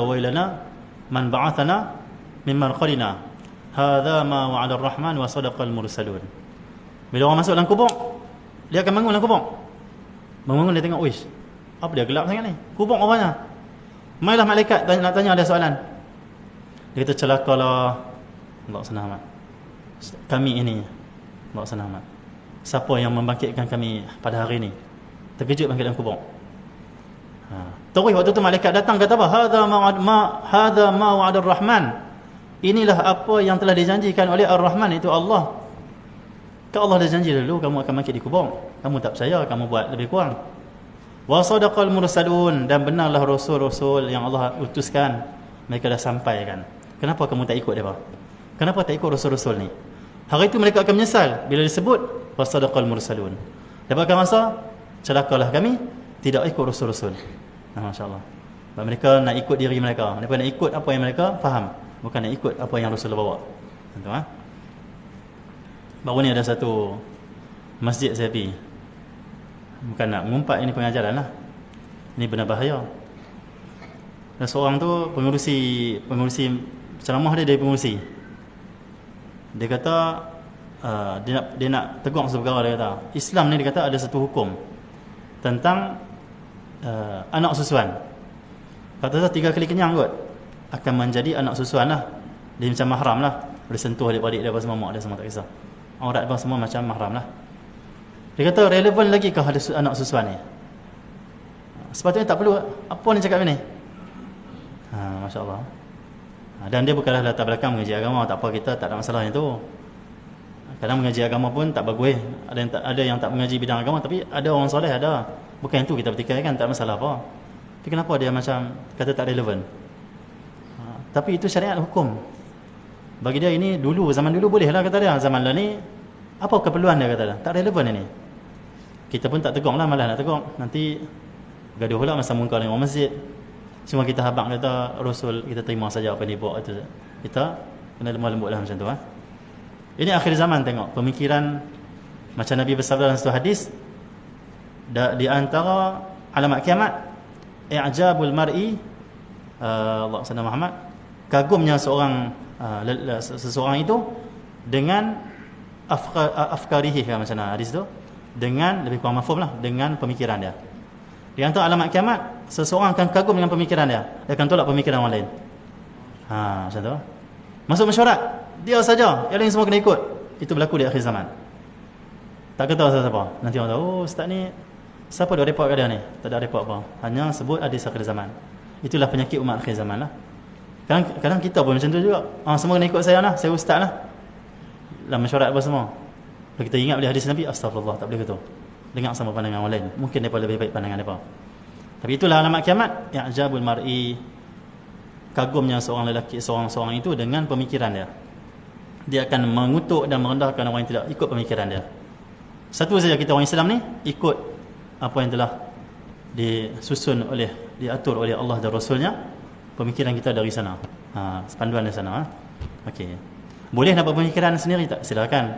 wailana man ba'athana min marqadina hadza ma wa'ada ar-rahman wa sadaqal mursalun. Bila orang masuk dalam kubur, dia akan bangun dalam kubur. Bangun dia tengok, wish, apa dia gelap sangat ni? Kubur orangnya. Mailah malaikat nak tanya ada soalan. Dia kata, celakalah Allah SWT kami ini. Allah SWT, siapa yang membangkitkan kami pada hari ini? Terkejut bangkit dalam kubur. Terus waktu tu malaikat datang kata apa? Hadza ma wa'ada ar-rahman. Inilah apa yang telah dijanjikan oleh Ar-Rahman, itu Allah. Kalau Allah dah janji dulu kamu akan bangkit di kubur, kamu tak percaya, kamu buat lebih kurang. Wa sadaqal mursalun, dan benarlah rasul-rasul yang Allah utuskan, mereka dah sampaikan. Kenapa kamu tak ikut mereka? Kenapa tak ikut rasul-rasul ni? Hari itu mereka akan menyesal bila disebut wa sadaqal mursalun. Dapatkan masa, celakalah kami tidak ikut rasul-rasul. Masya-Allah. Mereka nak ikut diri mereka, mereka nak ikut apa yang mereka faham, bukan nak ikut apa yang Rasul bawa. Tentu baru ni ada satu masjid saya pergi. Bukan nak mengumpat, ini pengajaran lah. Ini benar bahaya. Dan seorang tu pengurusi ceramah dia dari pengurusi. Dia kata dia nak tegur satu perkara. Dia kata Islam ni, dia kata ada satu hukum tentang anak susuan. Kata 3 kali kenyang kot akan menjadi anak susuan lah. Dia macam mahram lah, boleh sentuh adik-adik dia apa semua, mak dia semua tak kisah, aurat apa semua macam mahram lah. Dia kata relevan lagi kah ada anak susuan ni? Sepatutnya tak perlu. Apa ni cakap ni? Masya Allah. Dan dia bukanlah latar belakang mengaji agama, tak apa, kita tak ada masalah yang tu. Kadang mengaji agama pun tak bagus. Ada yang tak mengaji bidang agama, tapi ada orang soleh, ada. Bukan yang tu kita pertikaikan, tak masalah apa. Tapi kenapa dia macam kata tak relevan? Tapi itu syariat hukum. Bagi dia ini dulu, zaman dulu boleh lah kata dia. Zaman lah ni, apa keperluan dia kata dia? Tak relevan ini. Kita pun tak tegur lah, malah nak tegur. Nanti gaduh pula masa muka dengan orang masjid. Cuma kita habaq kata Rasul, kita terima saja apa dia buat itu. Kita kena lemah lembut lah macam tu. Ini akhir zaman, tengok pemikiran macam Nabi bersabda dalam satu hadis, di antara alamat kiamat i'jabul mar'i Allah SWT Muhammad, kagumnya seseorang itu dengan afkarihi, macam mana hadis tu, dengan lebih kurang mafhum lah, dengan pemikiran dia. Di antara alamat kiamat, seseorang akan kagum dengan pemikiran dia, dia akan tolak pemikiran orang lain. Macam tu. Masuk mesyuarat, dia saja, yang lain semua kena ikut. Itu berlaku di akhir zaman. Tak kata siapa. Nanti orang tahu, oh ustaz ni siapa dah report kat dia ni? Tak ada report apa, hanya sebut hadis akhir zaman. Itulah penyakit umat akhir zaman lah. Kadang kita pun macam tu juga. Semua kena ikut saya lah, saya ustaz lah, dalam mesyuarat apa semua. Kalau kita ingat boleh hadis Nabi, astagfirullah, tak boleh gitu. Dengar sama pandangan orang lain, mungkin mereka lebih baik pandangan mereka. Tapi itulah alamat kiamat, i'jabul mar'i, kagumnya seorang lelaki, seorang itu dengan pemikiran dia. Dia akan mengutuk dan merendahkan orang yang tidak ikut pemikiran dia. Satu saja kita orang Islam ni ikut apa yang telah disusun diatur oleh Allah dan Rasulnya. Pemikiran kita dari sana, panduan dari sana. Okey, boleh nak berpemikiran sendiri tak? Silakan,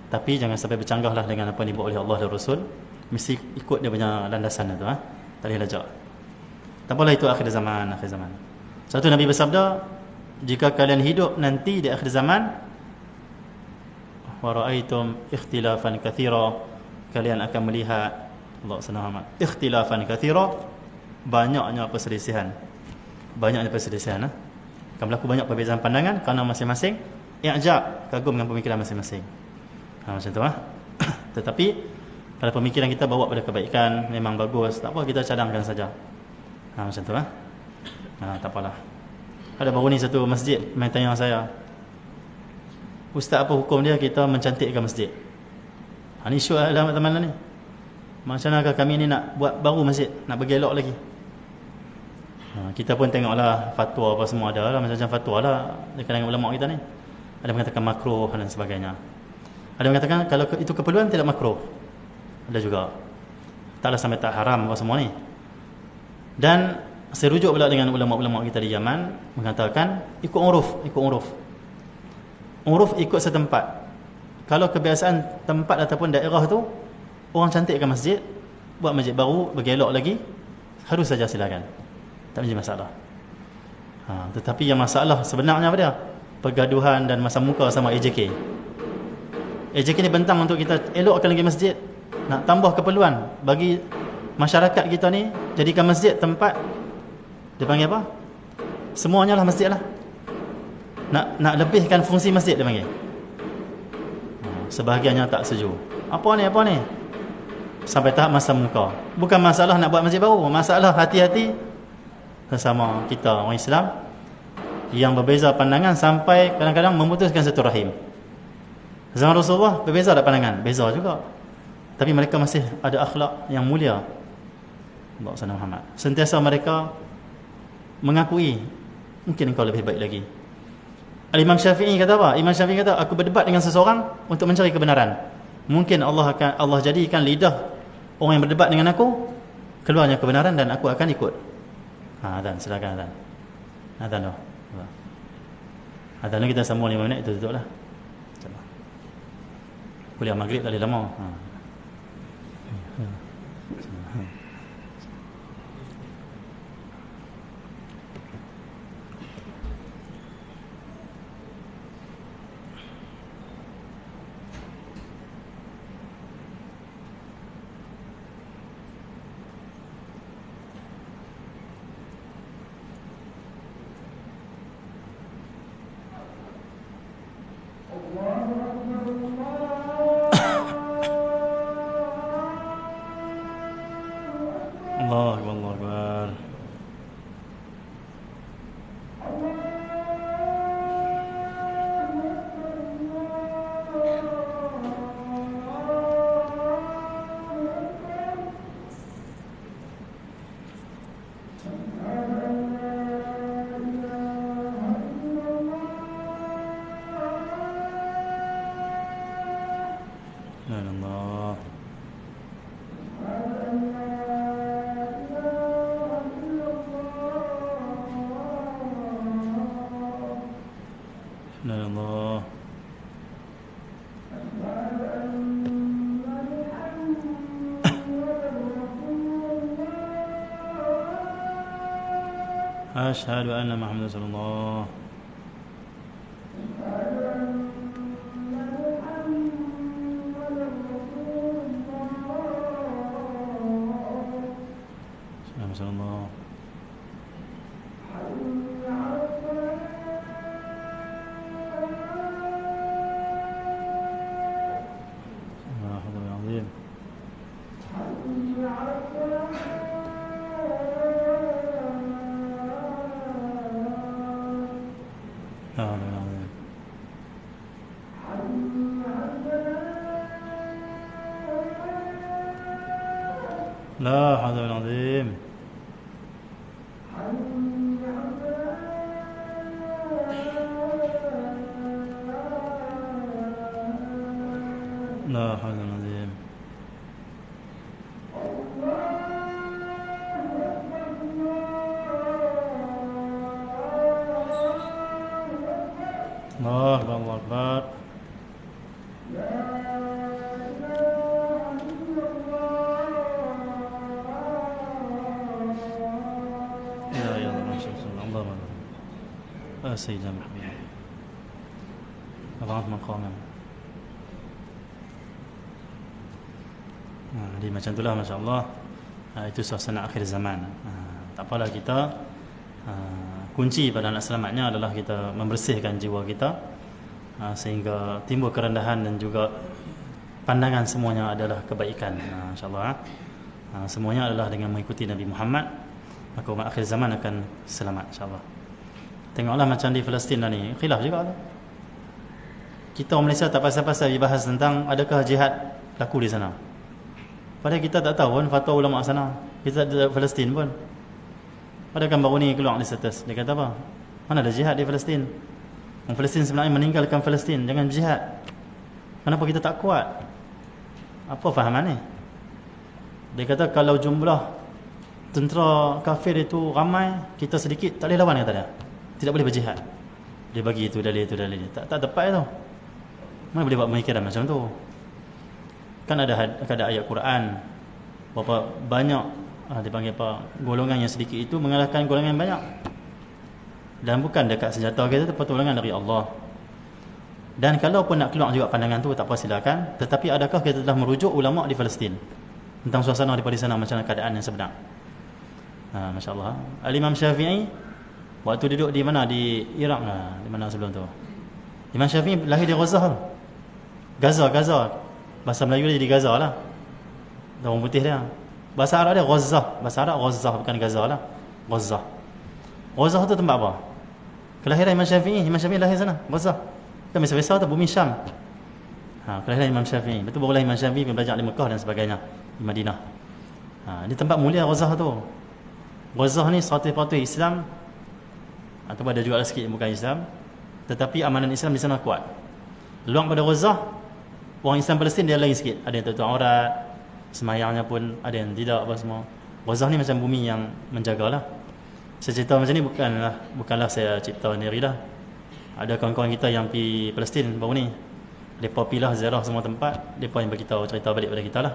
tapi jangan sampai bercanggah lah dengan apa yang dibuat oleh Allah dan Rasul. Mesti ikut dia punya landasan itu. Tak boleh lajak. Tak apalah, itu akhir zaman. Satu Nabi bersabda, jika kalian hidup nanti di akhir zaman, wa ra'aitum ikhtilafan katsira, kalian akan melihat, Allah SWT, ikhtilafan katsira, banyaknya perselisihan. Akan berlaku banyak perbezaan pandangan kerana masing-masing i'jab, kagum dengan pemikiran masing-masing. Macam tu. Tetapi kalau pemikiran kita bawa pada kebaikan, memang bagus, tak apa, kita cadangkan saja. Macam tu. Tak apalah. Ada baru ni satu masjid main tanya saya, ustaz, apa hukum dia kita mencantikkan masjid? Ni isu dalam teman-teman ni. Macam mana kami ni nak buat baru masjid, nak bagi elok lagi? Kita pun tengoklah fatwa apa semua ada lah, macam-macam fatwa lah di kalangan ulama kita ni. Ada mengatakan makruh dan sebagainya. Ada mengatakan kalau itu keperluan tidak makruh. Ada juga. Taklah sampai tak haram apa semua ni. Dan saya rujuk pula dengan ulama-ulama kita di Yaman mengatakan ikut uruf, ikut uruf. Uruf ikut setempat. Kalau kebiasaan tempat ataupun daerah tu orang cantikkan masjid, buat masjid baru, bagi elok lagi, harus saja silakan. Tak menjadi masalah. Tetapi yang masalah sebenarnya apa dia? Pergaduhan dan masa muka sama AJK. AJK ni bentang untuk kita elokkan lagi masjid, nak tambah keperluan bagi masyarakat kita ni, jadikan masjid tempat dia panggil apa? Semuanya lah masjid lah. Nak lebihkan fungsi masjid dia panggil. Sebahagiannya tak setuju. Apa ni? Sampai tahap masa muka. Bukan masalah nak buat masjid baru, masalah hati-hati sesama kita orang Islam yang berbeza pandangan sampai kadang-kadang memutuskan satu rahim. Zaman Rasulullah berbeza tak pandangan? Beza juga. Tapi mereka masih ada akhlak yang mulia. Allah SWT Muhammad. Sentiasa mereka mengakui mungkin engkau lebih baik lagi. Imam Syafi'i kata apa? Imam Syafi'i kata, aku berdebat dengan seseorang untuk mencari kebenaran. Mungkin Allah jadikan lidah orang yang berdebat dengan aku keluarnya kebenaran dan aku akan ikut. Azan, silakan azan. Azan dah. Azan kita sambung 5 minit, itu tutuplah. Kuliah maghrib tak boleh lama. Allah Akbar. Allah. Allah. Asyhadu anna Muhammadan Rasulullah. Rasulullah. لا حول ولا عظيم. لا حول ولا عظيم. الله أكبر الله أكبر. سيدنا محمد Allah maqamam. Jadi macam itulah, masya-Allah. Itu suasana akhir zaman. Tak apalah, kita kunci pada nak selamatnya adalah kita membersihkan jiwa kita sehingga timbul kerendahan dan juga pandangan semuanya adalah kebaikan. Insya-Allah semuanya adalah dengan mengikuti Nabi Muhammad, maka umat akhir zaman akan selamat insya-Allah. Tengoklah macam di Palestin ni, khilaf juga tu. Kita orang Malaysia tak pasal-pasal dibahas tentang adakah jihad laku di sana. Padahal kita tak tahu pun fatwa ulama sana. Kita di Palestin pun. Padahal kan baru ni keluar di status. Dia kata apa? Mana ada jihad di Palestin? Orang Palestin sebenarnya meninggalkan Palestin, jangan jihad. Kenapa kita tak kuat? Apa fahaman ni? Dia kata kalau jumlah tentera kafir itu ramai, kita sedikit, tak boleh lawan, kata dia. Tidak boleh berjihad. Dia bagi itu dalil. Tak tepat itu. Mana boleh buat pemikiran macam tu? Kan ada ayat Quran, berapa banyak dipanggil apa, golongan yang sedikit itu mengalahkan golongan yang banyak. Dan bukan dekat senjata kita, pertolongan dari Allah. Dan kalau pun nak keluar juga pandangan tu, tak apa, silakan. Tetapi adakah kita telah merujuk ulama' di Palestin tentang suasana di sana, macam mana keadaan yang sebenar? Masya Allah. Al-Imam Syafi'i waktu duduk di mana, di Iraq, di mana sebelum tu, Imam Syafi'i lahir di Gaza. Bahasa Melayu dia jadi Gaza lah, orang putih dia. Bahasa Arab dia Gaza. Bahasa Arab Gaza, bukan Gaza lah. Gaza tu tempat apa? Kelahiran Imam Syafi'i lahir sana, Gaza. Kan biasa-biasa tu bumi Syam. Kelahiran Imam Syafi'i. Betul barulah Imam Syafi'i belajar di Mekah dan sebagainya, di Madinah. Di tempat mulia Gaza tu. Gaza ni 100% Islam, ataupun ada juga sikit yang bukan Islam, tetapi amanan Islam di sana kuat. Luang pada Gaza, orang Islam Palestin dia lain sikit. Ada yang tutup aurat, semayangnya pun ada yang tidak, apa semua. Gaza ni macam bumi yang menjagalah. Saya cerita macam ni bukanlah saya cipta sendiri lah. Ada kawan-kawan kita yang pergi Palestin baru ni, mereka pilah ziarah semua tempat, mereka yang beritahu cerita balik pada kita lah.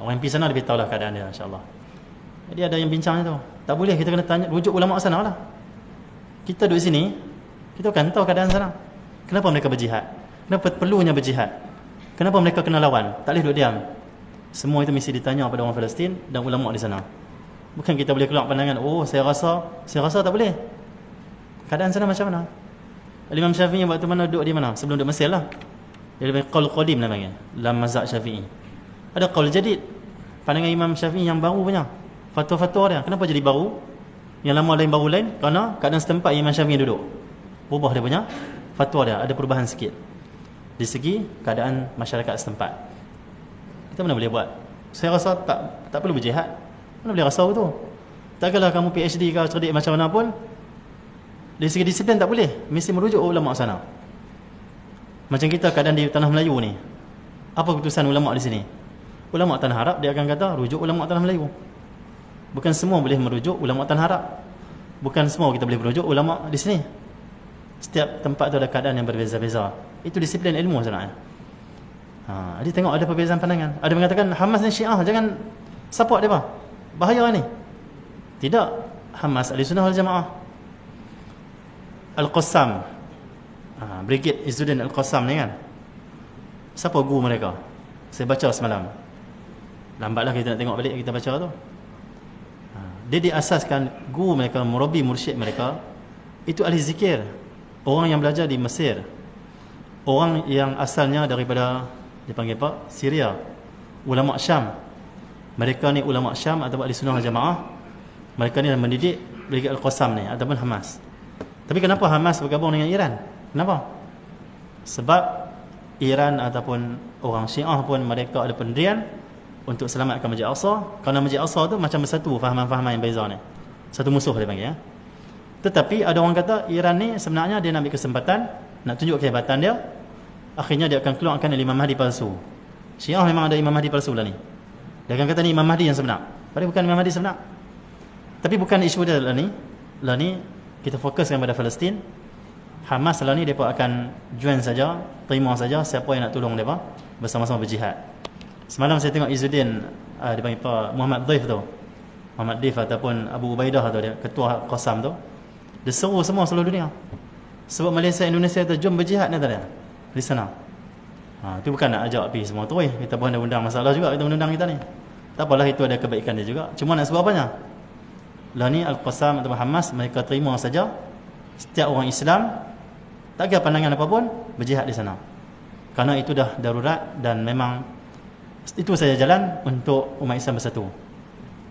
Orang yang pergi sana dia beritahu lah keadaan dia, insyaAllah. Jadi ada yang bincangnya tu, tak boleh, kita kena tanya, rujuk ulama' sana lah. Kita duduk sini, kita kan tahu keadaan sana. Kenapa mereka berjihad? Kenapa perlunya berjihad? Kenapa mereka kena lawan? Tak boleh duduk diam. Semua itu mesti ditanya pada orang Palestin dan ulama' di sana. Bukan kita boleh keluar pandangan, saya rasa tak boleh. Keadaan sana macam mana? Imam Syafi'i waktu mana duduk di mana? Sebelum duduk Mesir lah. Dia panggil qaul qadim namanya, dalam mazhab Syafi'i. Ada qaul jadid, pandangan Imam Syafi'i yang baru punya. Fatwa-fatwa dia, kenapa jadi baru? Yang lama lain baru lain? Kerana keadaan setempat Imam Syafi'i duduk. Berubah dia punya fatwa dia, ada perubahan sikit di segi keadaan masyarakat setempat. Kita mana boleh buat? Saya rasa tak perlu berjihad. Mana boleh rasa tu? Takkanlah kamu PhD ke cerdik macam mana pun, dari segi disiplin tak boleh, mesti merujuk ulama' sana. Macam kita keadaan di tanah Melayu ni, apa keputusan ulama' di sini? Ulama' tanah Arab dia akan kata rujuk ulama' tanah Melayu. Bukan semua boleh merujuk ulama' tanah Arab. Bukan semua kita boleh merujuk ulama' di sini. Setiap tempat tu ada keadaan yang berbeza-beza. Itu disiplin ilmu sebenarnya. Jadi tengok ada perbezaan pandangan. Ada mengatakan Hamas dan Syiah jangan support dia, bahaya ni. Tidak, Hamas Ahli Sunnah wal Jamaah. Al-Qassam, Brigade Izzuddin Al-Qassam ni kan, siapa guru mereka? Saya baca semalam, lambatlah kita nak tengok balik, kita baca tu. Dia diasaskan, guru mereka, murabi mursyid mereka itu ahli zikir, orang yang belajar di Mesir, orang yang asalnya daripada dipanggil apa? Syria, ulama' Syam. Mereka ni ulama' Syam atau Ahli Sunnah wal Jamaah. Mereka ni yang mendidik Brigade Al-Qassam ni ataupun Hamas. Tapi kenapa Hamas bergabung dengan Iran? Kenapa? Sebab Iran ataupun orang Syiah pun mereka ada pendirian untuk selamatkan Masjid Al-Aqsa. Kerana Masjid Al-Aqsa tu macam bersatu fahaman-fahaman yang beza ni. Satu musuh dia panggil. Tetapi ada orang kata Iran ni sebenarnya dia nak ambil kesempatan, nak tunjuk kehebatan dia. Akhirnya dia akan keluarkan Imam Mahdi palsu. Syiah memang ada Imam Mahdi palsu lah ni. Dia akan kata ni Imam Mahdi yang sebenar. Padahal bukan Imam Mahdi sebenar. Tapi bukan isu dia lah ni. Lah ni kita fokuskan pada Palestin. Hamas lah ni mereka akan join saja, terima saja siapa yang nak tolong mereka, bersama-sama berjihad. Semalam saya tengok Izzuddin, dia panggil apa, Muhammad Dhaif tu, Muhammad Dhaif ataupun Abu Ubaidah tu, dia ketua Qassam tu, dia seru semua seluruh dunia. Sebab Malaysia, Indonesia tu jom berjihad ni tadi di sana. Itu bukan nak ajak pergi semua tu, kita pun ada undang masalah juga, kita undang kita ni. Tak apalah, itu ada kebaikan dia juga. Cuma nak sebab apanya? Lah ni Al-Qassam atau Hamas mereka terima saja setiap orang Islam, tak kira pandangan apa pun, berjihad di sana. Kerana itu dah darurat dan memang itu saja jalan untuk umat Islam bersatu.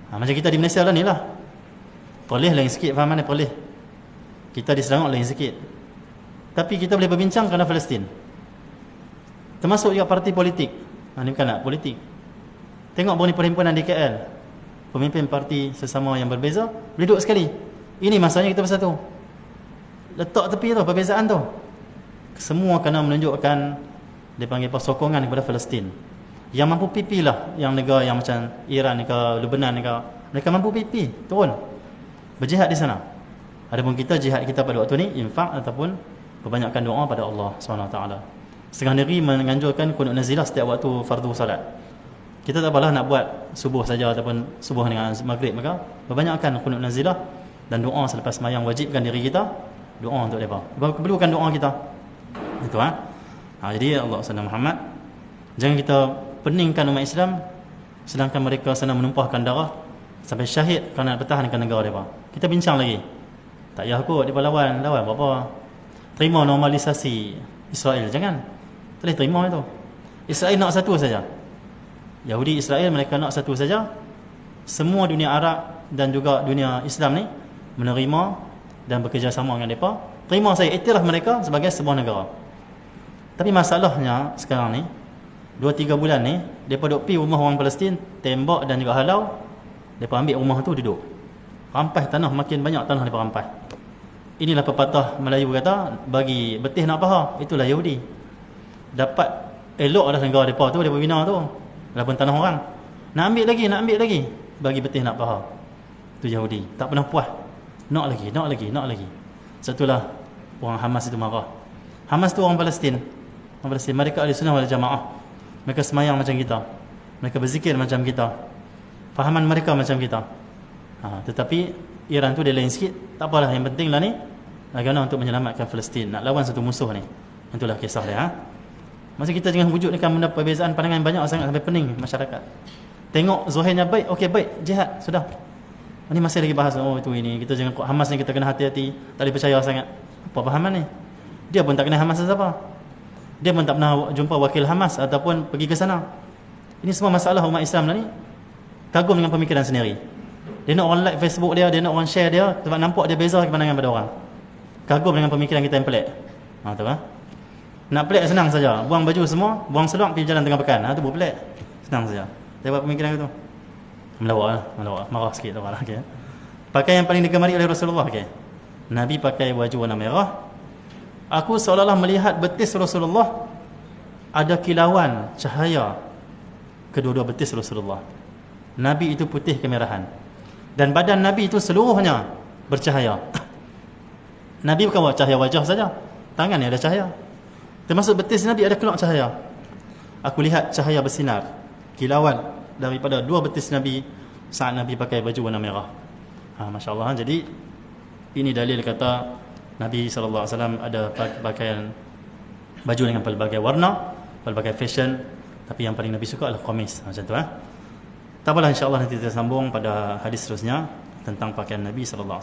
Macam kita di Malaysia lah ni lah. Perlis lain sikit fahaman dia, perlis. Kita di Selangor lain sikit. Tapi kita boleh berbincang kerana Palestin. Termasuk juga parti politik. Ini bukan nak politik. Tengok berni perhimpunan di KL, pemimpin parti sesama yang berbeza boleh duduk sekali. Ini masanya kita bersatu. Letak tepi tu perbezaan tu. semua kena menunjukkan, dia panggil apa, sokongan kepada Palestin. Yang mampu pipi lah, yang negara yang macam Iran ke, Lebanon ke, mereka mampu pipi, turun berjihad di sana. Adapun kita, jihad kita pada waktu ni infak ataupun perbanyakkan doa pada Allah SWT. Setengah negeri menganjurkan qunut nazilah setiap waktu fardu salat. Kita tak apalah nak buat subuh saja ataupun subuh dengan maghrib, maka perbanyakkan qunut nazilah dan doa selepas sembahyang, wajibkan diri kita doa untuk mereka. Perlukan doa kita. Itu jadi Allah SWT Muhammad, jangan kita peningkan umat Islam sedangkan mereka sana menumpahkan darah sampai syahid kerana nak pertahankan negara mereka. Kita bincang lagi. Tak payah kot dia lawan apa-apa. Terima normalisasi Israel, jangan. Tak boleh terima itu. Israel nak satu saja. Yahudi Israel mereka nak satu saja. Semua dunia Arab dan juga dunia Islam ni menerima dan bekerjasama dengan mereka. Terima saya, iktiraf mereka sebagai sebuah negara. Tapi masalahnya sekarang ni 2-3 bulan ni mereka duk pergi rumah orang Palestin, tembak dan juga halau. Mereka ambil rumah tu duduk. Rampas tanah, makin banyak tanah mereka rampas. Inilah pepatah Melayu kata, bagi betih nak paha, itulah Yahudi. Dapat elok dah negara mereka tu, mereka bina tu, walaupun tanah orang. Nak ambil lagi, bagi betih nak paha. Itu Yahudi, tak pernah puas. Nak lagi. Satulah orang Hamas itu marah. Hamas tu orang Palestin. Orang Palestin, mereka ahli sunnah wal jamaah. Mereka semayang macam kita, mereka berzikir macam kita, fahaman mereka macam kita. Tetapi Iran tu dia lain sikit. Tak apalah, yang penting lah ni bagaimana untuk menyelamatkan Palestin, nak lawan satu musuh ni. Itulah kisah dia. Masa kita jangan wujudkan benda perbezaan pandangan banyak sangat sampai pening masyarakat. Tengok zahirnya baik, okey baik, jihad, sudah. Ini masih lagi bahas, itu ini. Kita jangan Hamas ni kita kena hati-hati, tak boleh percaya sangat. Apa fahaman ni? Dia pun tak kenal Hamas siapa. Dia pun tak pernah jumpa wakil Hamas ataupun pergi ke sana. Ini semua masalah umat Islam ni kagum dengan pemikiran sendiri. Dia nak orang like Facebook dia nak orang share dia sebab nampak dia beza pandangan pada orang. Kagum dengan pemikiran kita yang pelik. Tahu tak? Nak pelik senang saja. Buang baju semua, buang seluar pergi jalan tengah pekan. Itu buat pelik. Senang saja. Dia buat pemikiran itu. Melawak. Marah sikit tu malah. Okay. Pakai yang paling digemari oleh Rasulullah. Okay. Nabi pakai baju warna merah. Aku seolah-olah melihat betis Rasulullah ada kilauan cahaya kedua-dua betis Rasulullah. Nabi itu putih kemerahan. Dan badan Nabi itu seluruhnya bercahaya. Nabi bukan buat cahaya wajah saja, tangan ni ada cahaya. Termasuk betis Nabi ada keluar cahaya. Aku lihat cahaya bersinar, kilauan daripada dua betis Nabi saat Nabi pakai baju warna merah. Masya Allah. Jadi ini dalil kata Nabi SAW ada pakaian baju dengan pelbagai warna, pelbagai fashion. Tapi yang paling Nabi suka adalah qamis. Macam tu. Tak apalah, insyaAllah nanti kita sambung pada hadis seterusnya tentang pakaian Nabi SAW.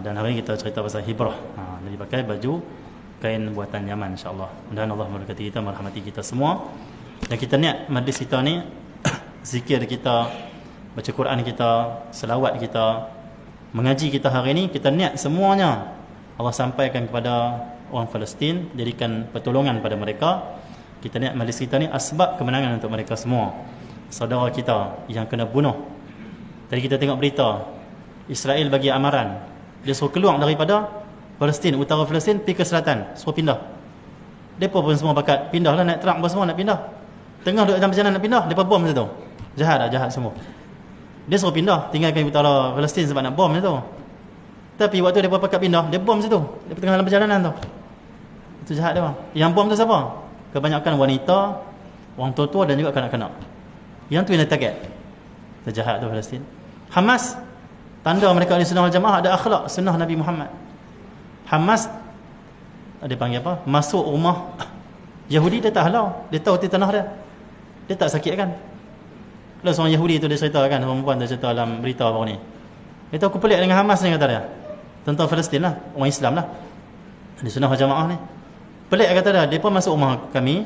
Dan hari ini kita cerita pasal hibrah. Jadi pakai baju kain buatan Yaman, insyaAllah. Dan Allah memberkati kita, merahmati kita semua. Dan kita niat majlis kita ni zikir kita, baca Quran kita, selawat kita, mengaji kita hari ini, kita niat semuanya Allah sampaikan kepada orang Palestin, jadikan pertolongan pada mereka. Kita niat majlis kita ni asbab kemenangan untuk mereka semua, saudara kita yang kena bunuh. Tadi kita tengok berita Israel bagi amaran, dia suruh keluar daripada Palestin, utara Palestin pergi ke selatan, suruh pindah. Mereka pun semua bakat pindah lah, naik truck semua nak pindah. Tengah duduk dalam perjalanan nak pindah, mereka bom macam tu. Jahat semua. Dia suruh pindah, tinggalkan utara Palestin sebab nak bom macam tu. Tapi waktu mereka pakat pindah, dia bom macam tu. Dia tengah dalam perjalanan tu. Itu jahat dia. Yang bom tu siapa? Kebanyakan wanita, orang tua-tua dan juga kanak-kanak. Yang tu yang dia target. Itu jahat tu Palestin. Hamas, tanda mereka ahli sunnah wal jamaah ada akhlak sunnah Nabi Muhammad. Hamas dia panggil apa? Masuk rumah Yahudi, dia tak halau. Dia tahu di tanah dia. Dia tak sakitkan. Kalau seorang Yahudi tu dia ceritakan, perempuan dia cerita dalam berita baru ni. Dia tahu aku pelik dengan Hamas ni, kata dia. Tentang Palestin lah, orang Islam lah. Ahli sunnah wal jamaah ni. Pelik kata dia, dia pun masuk rumah kami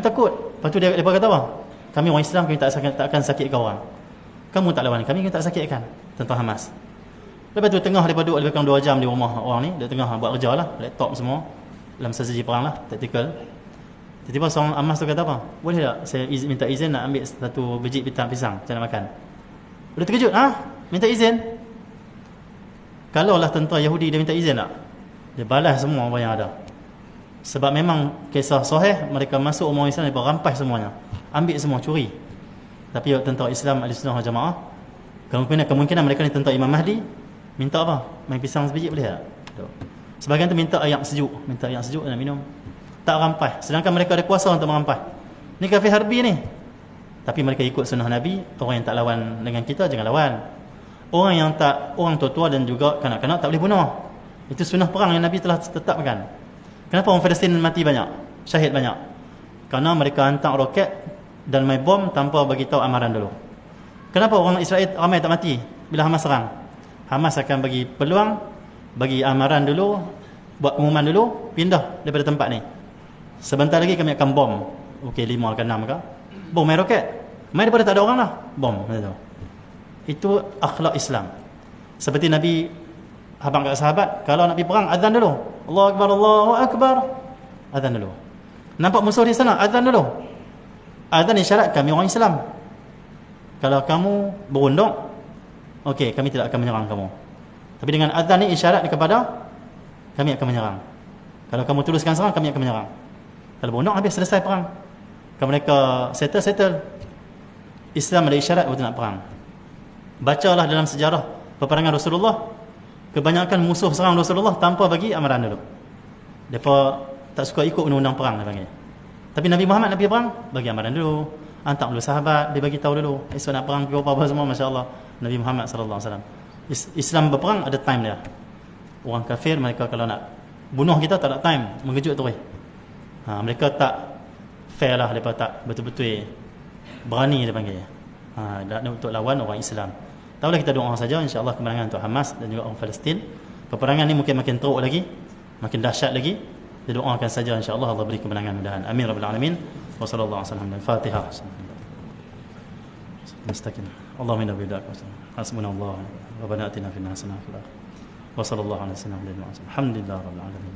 takut. Lepas tu dia kata apa? Kami orang Islam, kami tak akan sakitkan orang. Kamu tak lawan kami tak sakitkan. Tentang Hamas. Lepas tu tengah mereka duduk lebih kurang 2 jam di rumah orang ni. Dia tengah buat kerja lah, laptop semua, dalam strategi perang lah, tactical. Tiba-tiba seorang Hamas tu kata apa? Boleh tak saya minta izin nak ambil satu biji pisang saya nak makan? Dia terkejut. Minta izin? Kalau lah tentera Yahudi dia minta izin tak? Dia balas semua apa yang ada. Sebab memang kisah sahih, mereka masuk umur Islam, mereka rampas semuanya, ambil semua, curi. Tapi tentera Islam Ahlussunnah wal Jamaah, kemungkinan mereka ni tentera Imam Mahdi, minta apa? Main pisang sebiji boleh tak? Sebagian tu minta air sejuk, nak minum, tak rampas. Sedangkan mereka ada kuasa untuk merampas. Ni kafir harbi ni. Tapi mereka ikut sunnah Nabi. Orang yang tak lawan dengan kita, jangan lawan. Orang tua-tua dan juga kanak-kanak tak boleh bunuh. Itu sunnah perang yang Nabi telah tetapkan. Kenapa orang Palestin mati banyak, syahid banyak? Kerana mereka hantar roket dan main bom tanpa bagi tahu amaran dulu. Kenapa orang Israel ramai tak mati bila Hamas serang? Hamas akan bagi peluang, bagi amaran dulu, buat pengumuman dulu, pindah daripada tempat ni. Sebentar lagi kami akan bom. Okey, 5 ke 6 ke? Bom main roket. Main daripada tak ada orang dah. Bom. Itu akhlak Islam. Seperti Nabi habang kat sahabat, kalau nak pergi perang, azan dulu. Allahu Akbar, Allahu Akbar. Azan dulu. Nampak musuh di sana, azan dulu. Azan isyarat kami orang Islam. Kalau kamu berunduk, okey, kami tidak akan menyerang kamu. Tapi dengan azan ni isyarat kepada kami akan menyerang. Kalau kamu teruskan serang, kami akan menyerang. Kalau berunduk, habis selesai perang. Kalau mereka settle. Islam ada isyarat waktu nak perang. Bacalah dalam sejarah peperangan Rasulullah, kebanyakan musuh serang Rasulullah tanpa bagi amaran dulu. Mereka tak suka ikut undang-undang perang, dia panggil. Tapi Nabi Muhammad nak pergi perang, bagi amaran dulu, hantar dulu sahabat, dia bagi tahu dulu, esok nak perang, pergi apa semua, masya-Allah. Nabi Muhammad sallallahu alaihi wasallam. Islam berperang ada time dia. Orang kafir mereka kalau nak bunuh kita tak ada time, mengejut terus. Mereka tak fair lah, mereka tak betul-betul berani, dia panggil. Untuk lawan orang Islam. Tak boleh kita doa saja, insya-Allah kemenangan untuk Hamas dan juga orang Palestin. Peperangan ni mungkin makin teruk lagi, makin dahsyat lagi. Kita doakan saja, insya-Allah Allah beri kemenangan mudahan. Amin rabbil alamin. Wa sallallahu alaihi wasallam. Al-Fatihah. Mustaqim. Allahumma inna bidak wa hasbunallah. Rabbana atina fid dunya hasanah wa fil akhirati. Wa sallallahu alaihi wasallam. Alhamdulillah rabbil alamin.